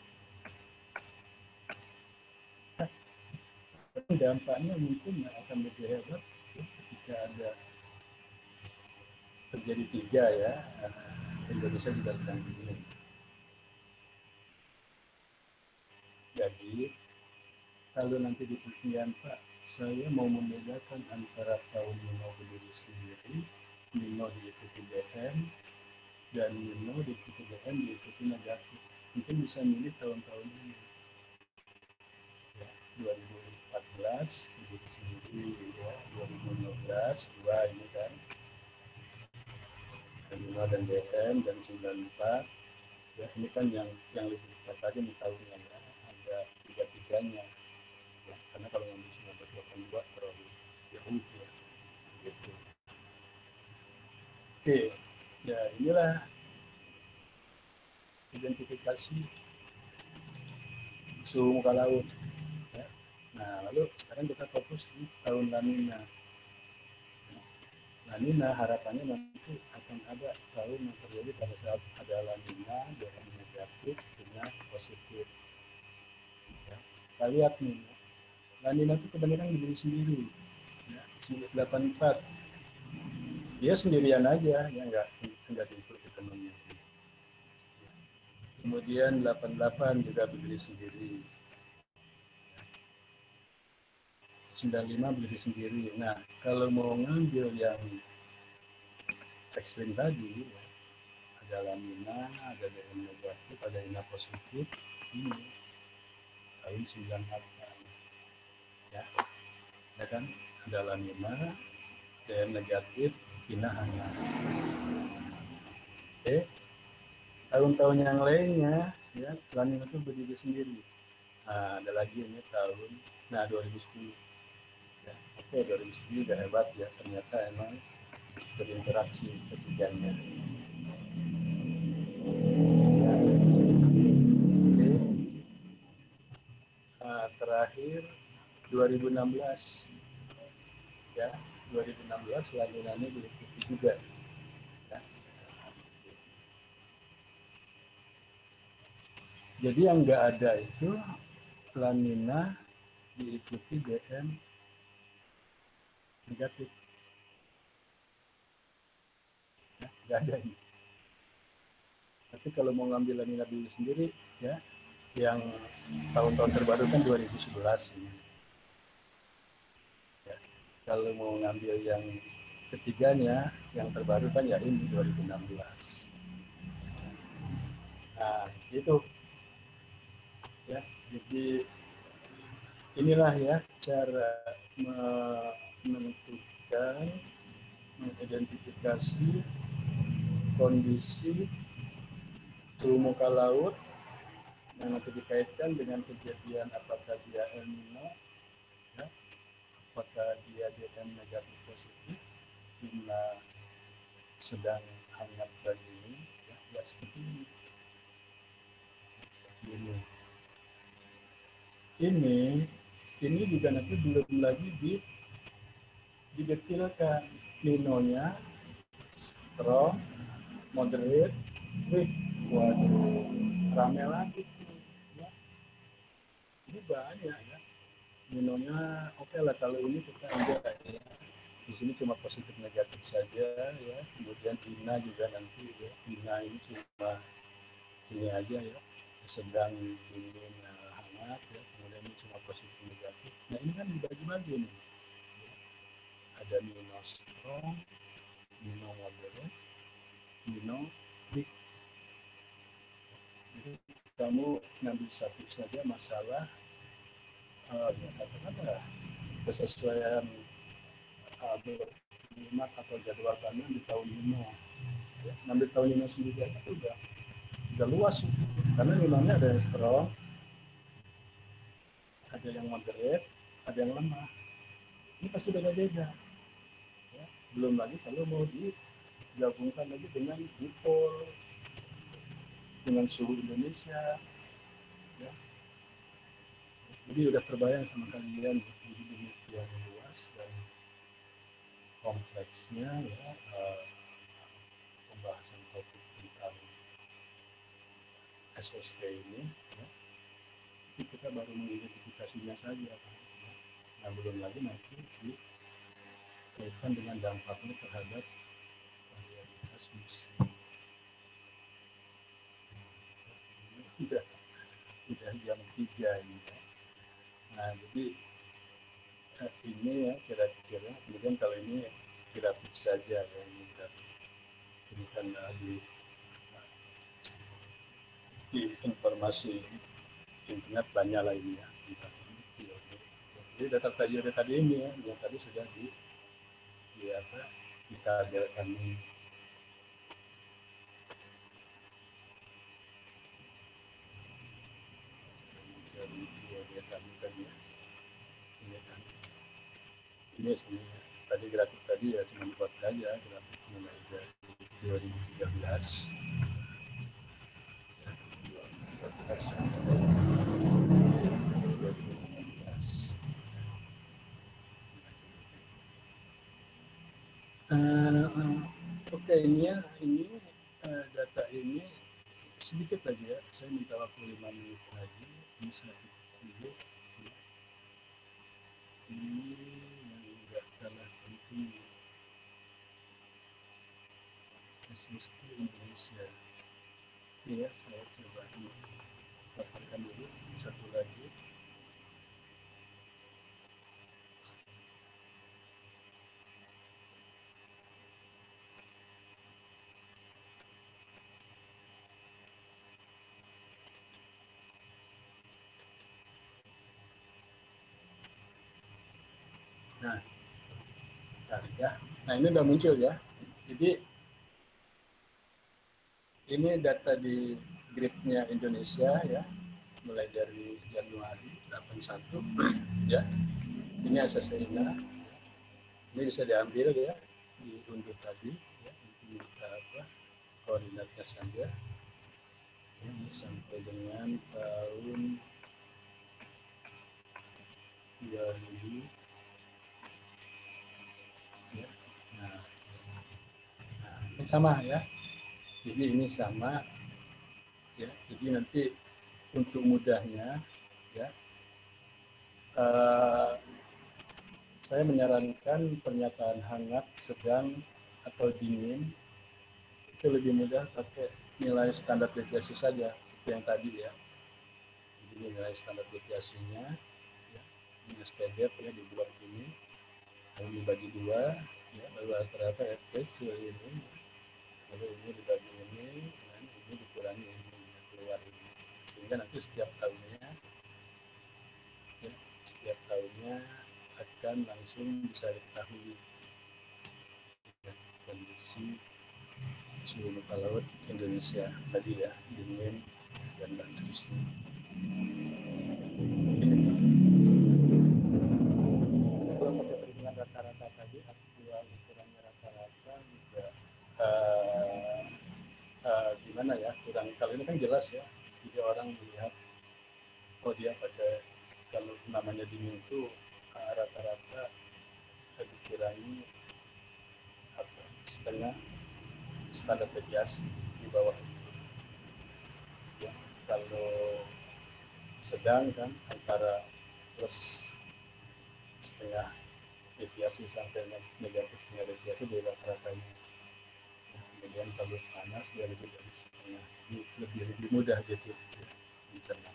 Tapi dampaknya mungkin akan lebih hebat ya, ketika ada terjadi 3 ya. Indonesia juga sedang dingin. Jadi kalau nanti di penelitian, Pak, saya mau membedakan antara tahun Nino berdiri sendiri, Nino diikuti DM, dan Nino diikuti DM diikuti negatif. Mungkin bisa milih tahun-tahun ini. Ya, 2014 berdiri sendiri, ya, 2015 2 ini kan, Nino dan DM, dan 94. Ya, ini kan yang lebih dekat tadi nih tahunnya, ya, ada 3-3-nya. Ya, karena kalau ngambil 1982 terlalu jauh ya, gitu. Oke, ya inilah identifikasi suhu muka laut. Ya. Nah, lalu sekarang kita fokus di tahun La Nina. La Nina harapannya nanti akan ada tahun yang terjadi pada saat ada La Nina, dengan negatif dengan positif. Ya. Kita lihat nih, La Nina itu kebanyakan berdiri sendiri. Ya, 84 dia sendirian aja, ya nggak diikut ekonominya. Kemudian 88 juga berdiri sendiri, 95 berdiri sendiri. Nah, kalau mau ngambil yang ekstrim tadi, ya, ada La Nina, ada DM negatif, ada Ina positif, ini tahun 98, ya, ya kan, ada La Nina, DM negatif, Ina hanya. Oke, tahun-tahun yang lainnya, ya, La Nina itu berdiri sendiri. Nah, ada lagi ini tahun, 2010, ya, oke 2010 udah hebat ya, ternyata emang berinteraksi ketiganya. Ya. Oke. Nah, terakhir 2016 ya, 2016 laninanya diikuti juga ya. Jadi yang nggak ada itu lanina diikuti DM negatif ya, nggak ada ini. Tapi kalau mau ngambil lanina dulu sendiri ya, yang tahun-tahun terbaru kan 2011 ini. Ya. Kalau mau ngambil yang ketiganya, yang terbaru kan ya ini 2016. Nah, itu ya. Jadi inilah ya cara menentukan, mengidentifikasi kondisi suhu muka laut yang nanti dikaitkan dengan kejadian apakah dia El Nino, ya, apakah dia DM negatif positif, bila sedang hangat dan dingin, ya seperti ini. Ini juga nanti belum lagi didetilkan ninonya, strong, moderate, weak. Waduh, rame lagi ya. Ini banyak ya. Ninonya oke lah, kalau ini kita enggak ya. Di sini cuma positif negatif saja ya. Kemudian Ina juga nanti ya. Ina ini cuma ini aja ya, sedang dingin hangat ya. Kemudian ini cuma positif negatif. Nah ini kan dibagi-bagi nih. Ada Nino strong, Nino moderate, Nino weak. Jadi kamu ngambil satu saja masalah ya katakanlah kesesuaian berkhidmat atau jadwal tanam di tahun Nino. Ya, ngambil tahun Nino sendiri aja udah luas karena Ninonya ada yang strong, ada yang moderate, ada yang lemah. Ini pasti beda-beda. Ya. Belum lagi kalau mau digabungkan lagi dengan dipol, dengan suhu Indonesia. Ya. Jadi udah terbayang sama kalian, jadi demikian luas dan kompleksnya ya pembahasan topik tentang SST ini. Ya. Itu kita baru mengidentifikasinya saja. Nah belum lagi nanti dikaitkan dengan dampaknya terhadap varietas musim. Udah jam 3 ini ya. Nah jadi ini ya kira-kira, kemudian kalau ini grafik saja ya, ini grafik. Ini kan di informasi internet banyak lah ini ya tentang ini. Jadi data tadi ini ya, yang tadi sudah ditampilkan ini. Ini sebenarnya tadi grafik tadi ya cuma buat aja grafik mulai dari 2013 sampai 2016. Oke, ini data ini sedikit lagi ya, saya minta waktu 5 menit lagi bisa dipilih. Ini yang enggak kalah penting, SST Indonesia. Oke ya, saya coba paparkan dulu satu lagi. Nah, ya. Nah ini udah muncul ya. Jadi ini data di gridnya Indonesia ya, mulai dari Januari 81 ya. Ini SST-nya Ini bisa diambil ya, diunduh tadi, ya, koordinatnya saja. Ini sampai dengan tahun 2000. Ya. Nah, ini sama ya. Jadi ini sama ya. Jadi nanti untuk mudahnya ya, saya menyarankan pernyataan hangat, sedang, atau dingin itu lebih mudah pakai nilai standar deviasi saja seperti yang tadi ya. Jadi nilai standar deviasinya ya, ini SPDF ya, dibuat ini, lalu dibagi dua ya, lalu rata-rata FP ini, lalu ini dibagi ini, dan ini dikurangi ini, keluar ini, sehingga nanti setiap tahunnya ya, setiap tahunnya akan langsung bisa diketahui ya, kondisi suhu muka laut Indonesia tadi ya, dingin dan seterusnya. Kalau pakai perhitungan rata-rata tadi, aktual ukurannya rata-rata juga gimana ya, kurang, kalau ini kan jelas ya, jadi orang melihat oh dia pada, kalau namanya dingin itu rata-rata dikurangi setengah standar deviasi di bawah itu ya. Kalau sedang kan antara plus setengah deviasi sampai negatifnya deviasi di rata-ratanya. Kemudian kalau panas dia lebih dari setengah, lebih mudah gitu ya, dicerna.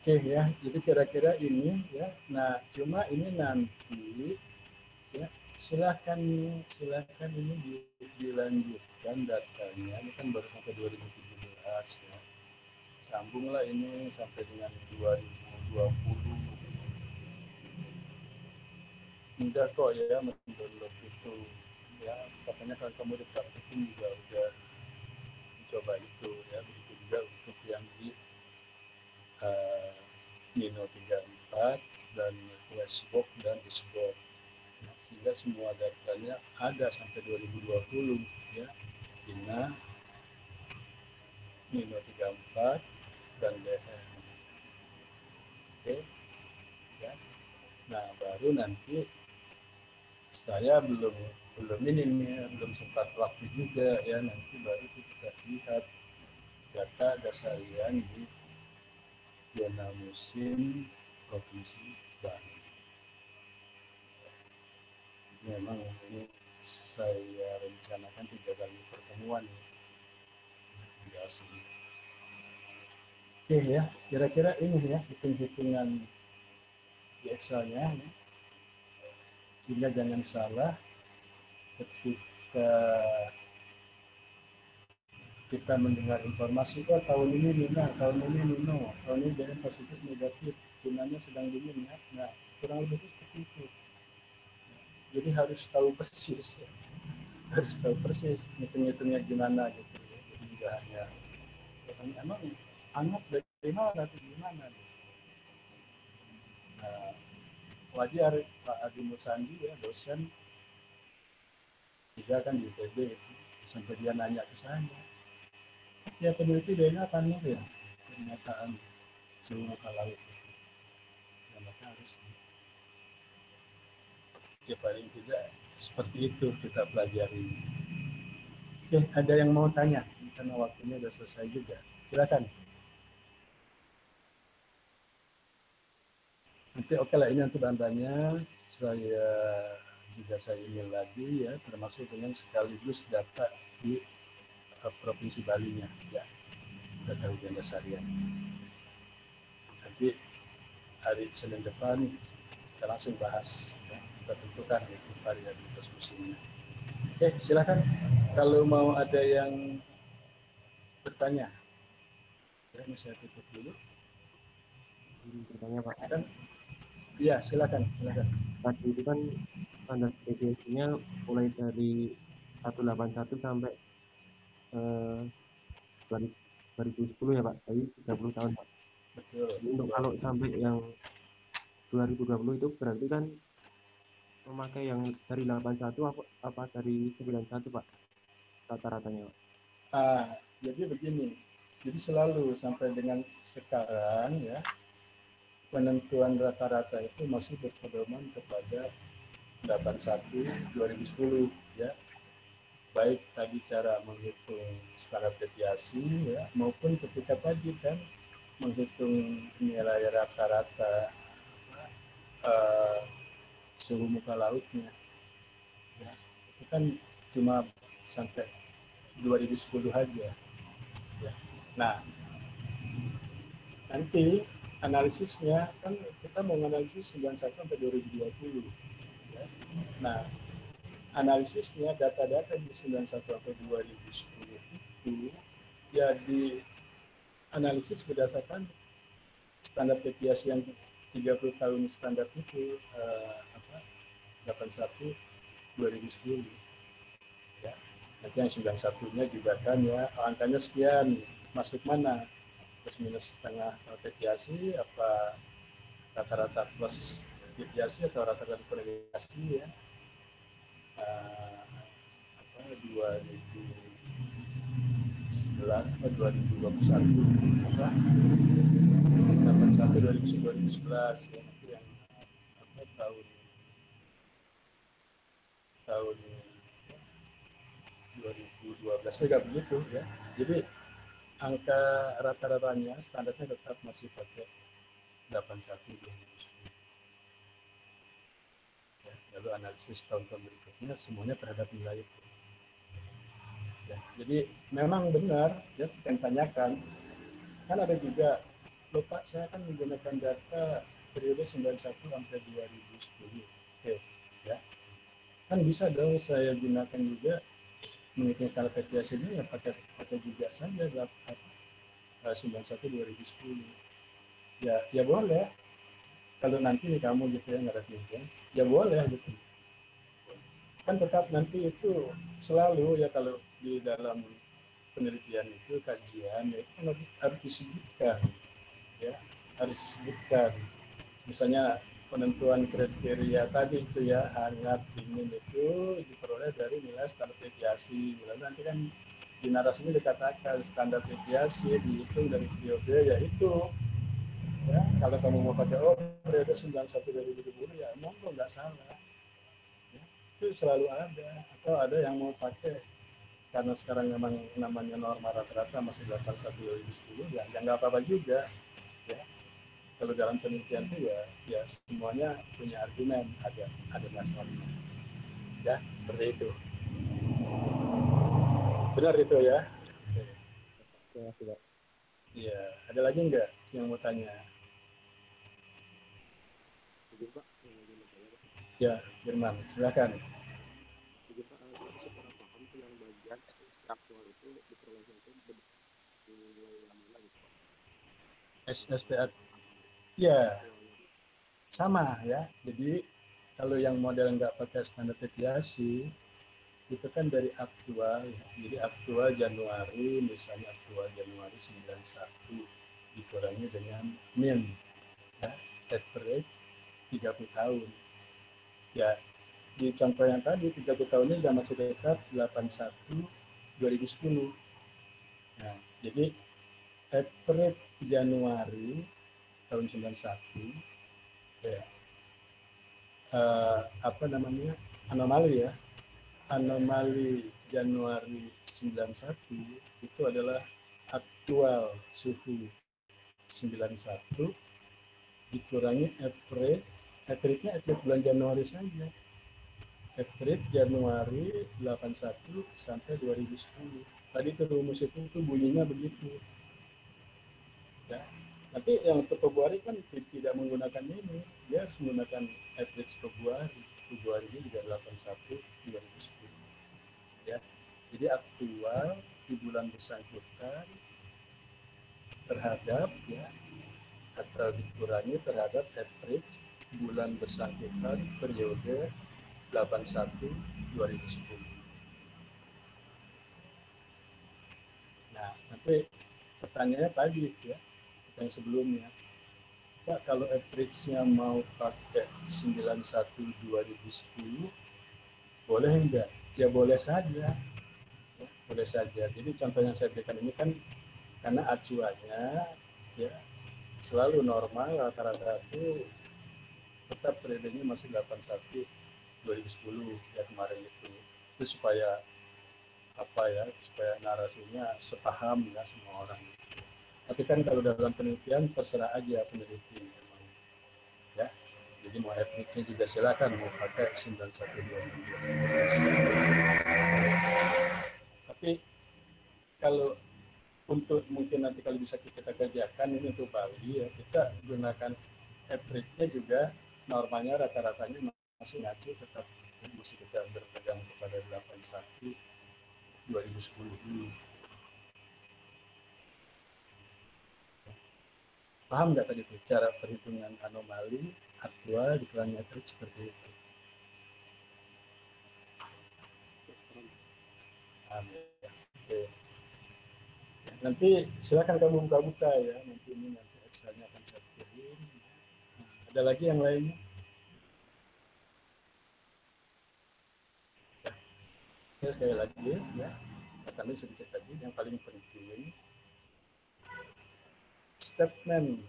Oke ya, jadi kira-kira ini ya. Nah, cuma ini nanti ya, silakan ini dilanjutkan datanya. Ini kan baru sampai 2017 ya. Sambunglah ini sampai dengan 2020. Mudah kok ya mendownload itu ya. Katanya kalau kamu di praktikum juga udah coba itu ya. Begitu juga untuk yang di Nino 34 dan Westbox dan Eastbox. Nah, sehingga semua datanya ada sampai 2020 ya. Ina, Nino 34 dan DHM. Oke ya. Nah, baru nanti saya belum ini nih, belum sempat waktu juga ya, nanti baru kita lihat data dasarian di zona musim provinsi Bali. Memang ini saya rencanakan 3 kali pertemuan di asli. Oke ya, kira-kira ini ya hitung-hitungan di Excel-nya ya. Sehingga jangan salah ketika kita mendengar informasi, oh tahun ini Nino, tahun ini Nino, tahun ini BM positif negatif, Cinanya sedang dingin ya. Nah, kurang lebih seperti itu. Jadi harus tahu persis ya. Harus tahu persis hitung-hitungnya gimana gitu ya. Jadi tidak hanya emang anak dari mana atau gimana gitu. Nah, wajar Pak Adi Musandi ya, dosen juga kan di ITB itu, sampai dia nanya ke saya, ya peneliti dia akan ya pernyataan suhu muka laut itu. Ya maka harus ya paling tidak seperti itu kita pelajari. Oke, ada yang mau tanya karena waktunya sudah selesai juga, silakan. Nanti oke lah, ini untuk bahan-bahannya saya email lagi ya, termasuk dengan sekaligus data di Provinsi Bali-nya ya, data hujan dasarian. Nanti hari Senin depan kita langsung bahas ya, kita tentukan itu variabilitas musimnya. Oke, silakan kalau mau ada yang bertanya. Ya, ini saya tutup dulu. Bertanya Pak. Kan? Iya, silakan. Tadi itu kan standar deviasinya mulai dari 181 sampai 2010 ya Pak, jadi 30 tahun Pak. Betul. Untuk kalau sampai yang 2020 itu berarti kan memakai yang dari 81 apa dari 91 Pak rata-ratanya Pak? Jadi begini, jadi selalu sampai dengan sekarang ya, penentuan rata-rata itu masih berpedoman kepada 81 2010 ya, baik tadi cara menghitung standar deviasi ya, maupun ketika tadi kan menghitung nilai rata-rata uh, suhu muka lautnya ya, itu kan cuma sampai 2010 aja ya. Nah, nanti analisisnya kan kita mau analisis 91 sampai 2020 ya. Nah, analisisnya data-data di 91 sampai 2010 itu ya di analisis berdasarkan standar deviasi yang 30 tahun standar itu 81 2010 ya. Nanti yang 91-nya juga kan ya angkanya sekian, masuk mana? Plus minus setengah deviasi apa rata-rata plus deviasi atau rata-rata deviasi ya. Uh, 2021 apa 81 2011 ya, itu yang apa tahun 2012 juga begitu ya. Jadi angka rata-ratanya standarnya tetap masih pakai 81 2010 ya. Lalu analisis tahun-tahun berikutnya semuanya terhadap nilai itu ya. Jadi memang benar ya, yang tanyakan kan ada juga lupa, saya kan menggunakan data periode 91 sampai 2010 oke ya, kan bisa dong saya gunakan juga menghitung cara deviasinya ya pakai pakai juga saja 91 2010 ya, ya boleh kalau nanti kamu gitu ya ngerti ya boleh gitu kan, tetap nanti itu selalu ya kalau di dalam penelitian itu kajian ya itu kan harus disebutkan ya, harus disebutkan misalnya penentuan kriteria tadi itu ya, hangat dingin itu diperoleh dari nilai standar deviasi. Lalu nanti kan di narasinya dikatakan standar deviasi dihitung dari periode yaitu ya, kalau kamu mau pakai periode 91 2020 ya monggo nggak salah ya, itu selalu ada. Atau ada yang mau pakai karena sekarang memang namanya norma rata-rata masih 81 2010 ya nggak apa-apa juga ya. Kalau dalam penelitian itu ya semuanya punya argumen, ada masalahnya ya, seperti itu. Benar itu ya. Ya, Pak. Iya, ada lagi nggak yang mau tanya? Mungkin Pak, yang lagi mau tanya Pak. Ya, Firman, silakan. Mungkin Pak, saya masih kurang paham tuh yang bagian SST aktual itu diperolehnya itu mulai mana gitu Pak. SSTA, SST ya aktualnya. sama ya. Jadi kalau yang model nggak pakai standar deviasi itu kan dari aktual ya. Jadi aktual Januari, misalnya aktual Januari 91 dikurangi dengan min ya, average 30 tahun. Ya, di contoh yang tadi 30 tahunnya sudah masih tetap 81 2010. Nah, jadi average Januari tahun 91 ya, apa namanya, anomali ya, anomali Januari 91 itu adalah aktual suhu 91 dikurangi average-nya average bulan Januari saja, average Januari 81 sampai 2010. Tadi itu rumus itu bunyinya begitu ya. Nanti yang untuk Februari kan tidak menggunakan ini, dia harus menggunakan average Februari. Februari ini juga 81 2010 ya. Jadi aktual di bulan bersangkutan terhadap ya, atau dikurangi terhadap average bulan bersangkutan periode 81 2010. Nah, nanti pertanyaannya tadi ya, yang sebelumnya, Pak, kalau average-nya mau pakai 91 2010, boleh enggak? Ya boleh saja. Ya, boleh saja. Jadi contoh yang saya berikan ini kan karena acuannya ya selalu normal, rata-rata itu tetap periodenya masih 81 2010 ya kemarin itu supaya apa ya, supaya narasinya sepaham ya semua orang. Tapi kan kalau dalam penelitian terserah aja peneliti memang ya. Jadi mau average-nya juga silakan mau pakai 91 2012. Tapi kalau untuk mungkin nanti kalau bisa kita kerjakan ini untuk Bali ya, kita gunakan average-nya juga normalnya rata-ratanya masih ngacu tetap ya, masih kita berpegang kepada 81 2010 dulu. Paham nggak tadi itu cara perhitungan anomali aktual dikurangi average seperti itu? Paham ya? Oke. Nanti silakan kamu buka-buka ya, nanti ini nanti ekstranya akan saya kirim. Ada lagi yang lainnya? Ya, sekali lagi ya, katakan sedikit lagi yang paling penting, statement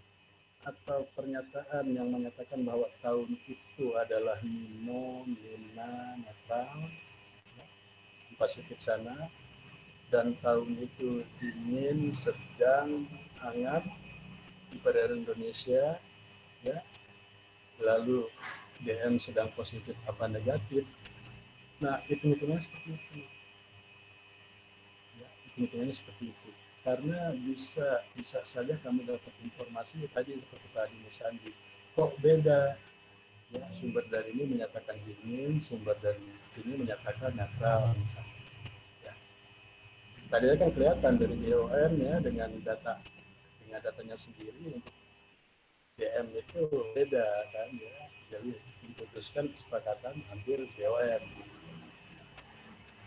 atau pernyataan yang menyatakan bahwa tahun itu adalah Nino, Nina, Natal ya, di Pasifik sana, dan tahun itu dingin, sedang, hangat di perairan Indonesia ya, lalu DM sedang positif apa negatif. Nah, hitung-hitungannya seperti itu. Ya, hitung-hitungannya seperti itu. Karena bisa saja kamu dapat informasi tadi seperti tadi Musandi, kok beda? Ya, sumber dari ini menyatakan dingin, sumber dari ini menyatakan netral misalnya. Ya. Tadi kan kelihatan dari DOM ya dengan datanya sendiri untuk DM itu beda kan ya. Jadi diputuskan kesepakatan ambil DOM.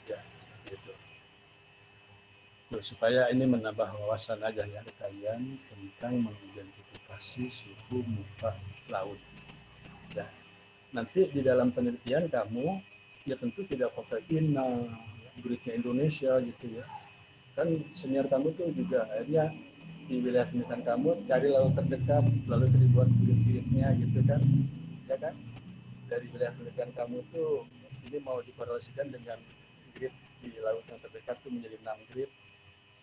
Ya, gitu. Tuh, supaya ini menambah wawasan aja ya kalian tentang mengidentifikasi suhu muka laut. Ya. Nanti di dalam penelitian kamu ya tentu tidak pakai INA, gridnya Indonesia gitu ya. Kan senior kamu tuh juga akhirnya di wilayah penelitian kamu cari laut terdekat lalu dibuat grid-gridnya gitu kan, ya kan? Dari wilayah penelitian kamu tuh ini mau dikorelasikan dengan grid di laut yang terdekat tuh menjadi 6 grid.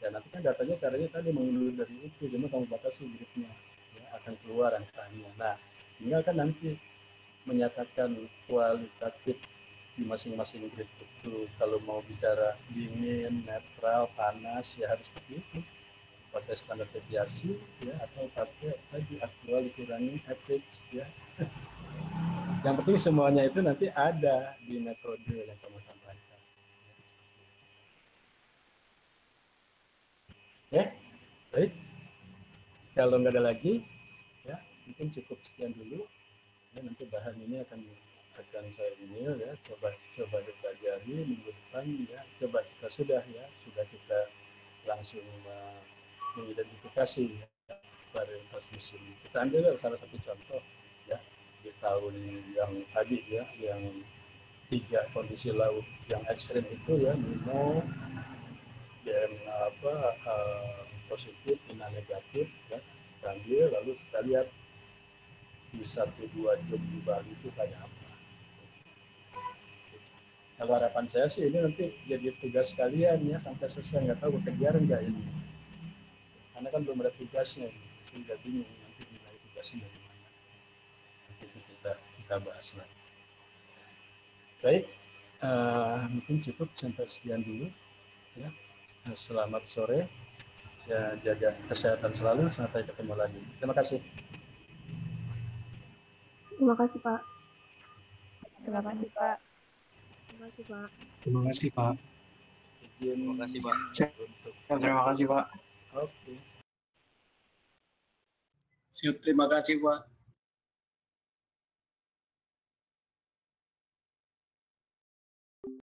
Ya nanti kan datanya caranya tadi mengunduh dari itu, cuma kamu batasi gridnya, ya, akan keluar angkanya. Nah, tinggal kan nanti menyatakan kualitatif di masing-masing grid itu. Kalau mau bicara dingin, netral, panas, ya harus seperti itu. Pakai standar deviasi, ya, atau pakai tadi aktual dikurangi average, ya. Yang penting semuanya itu nanti ada di metode yang kamu sampaikan. Ya, baik. Kalau nggak ada lagi, ya mungkin cukup sekian dulu. Ya, nanti bahan ini akan saya email ya, coba dipelajari minggu depan ya, coba kita sudah kita langsung mengidentifikasi ya, varietas musim. Kita ambil salah satu contoh ya di tahun yang tadi ya, yang 3 kondisi laut yang ekstrim itu ya, Nino, DM positif, Nina negatif ya, kita ambil lalu kita lihat di 1-2 jam di Bali itu kayak apa. Kalau harapan saya sih ini nanti jadi tugas kalian ya sampai selesai, nggak tahu kejar nggak ini. Karena kan belum ada tugasnya, sehingga bingung nanti nilai tugasnya dari mana. Nanti kita bahas lagi. Baik, mungkin cukup sampai sekian dulu. Ya. Selamat sore, ya, jaga kesehatan selalu, sampai ketemu lagi. Terima kasih. Terima kasih, Pak. Terima kasih, Pak. Terima kasih, Pak. Terima kasih, Pak. Terima kasih, Pak. Terima kasih, Pak. Oke. Siap, terima kasih, Pak.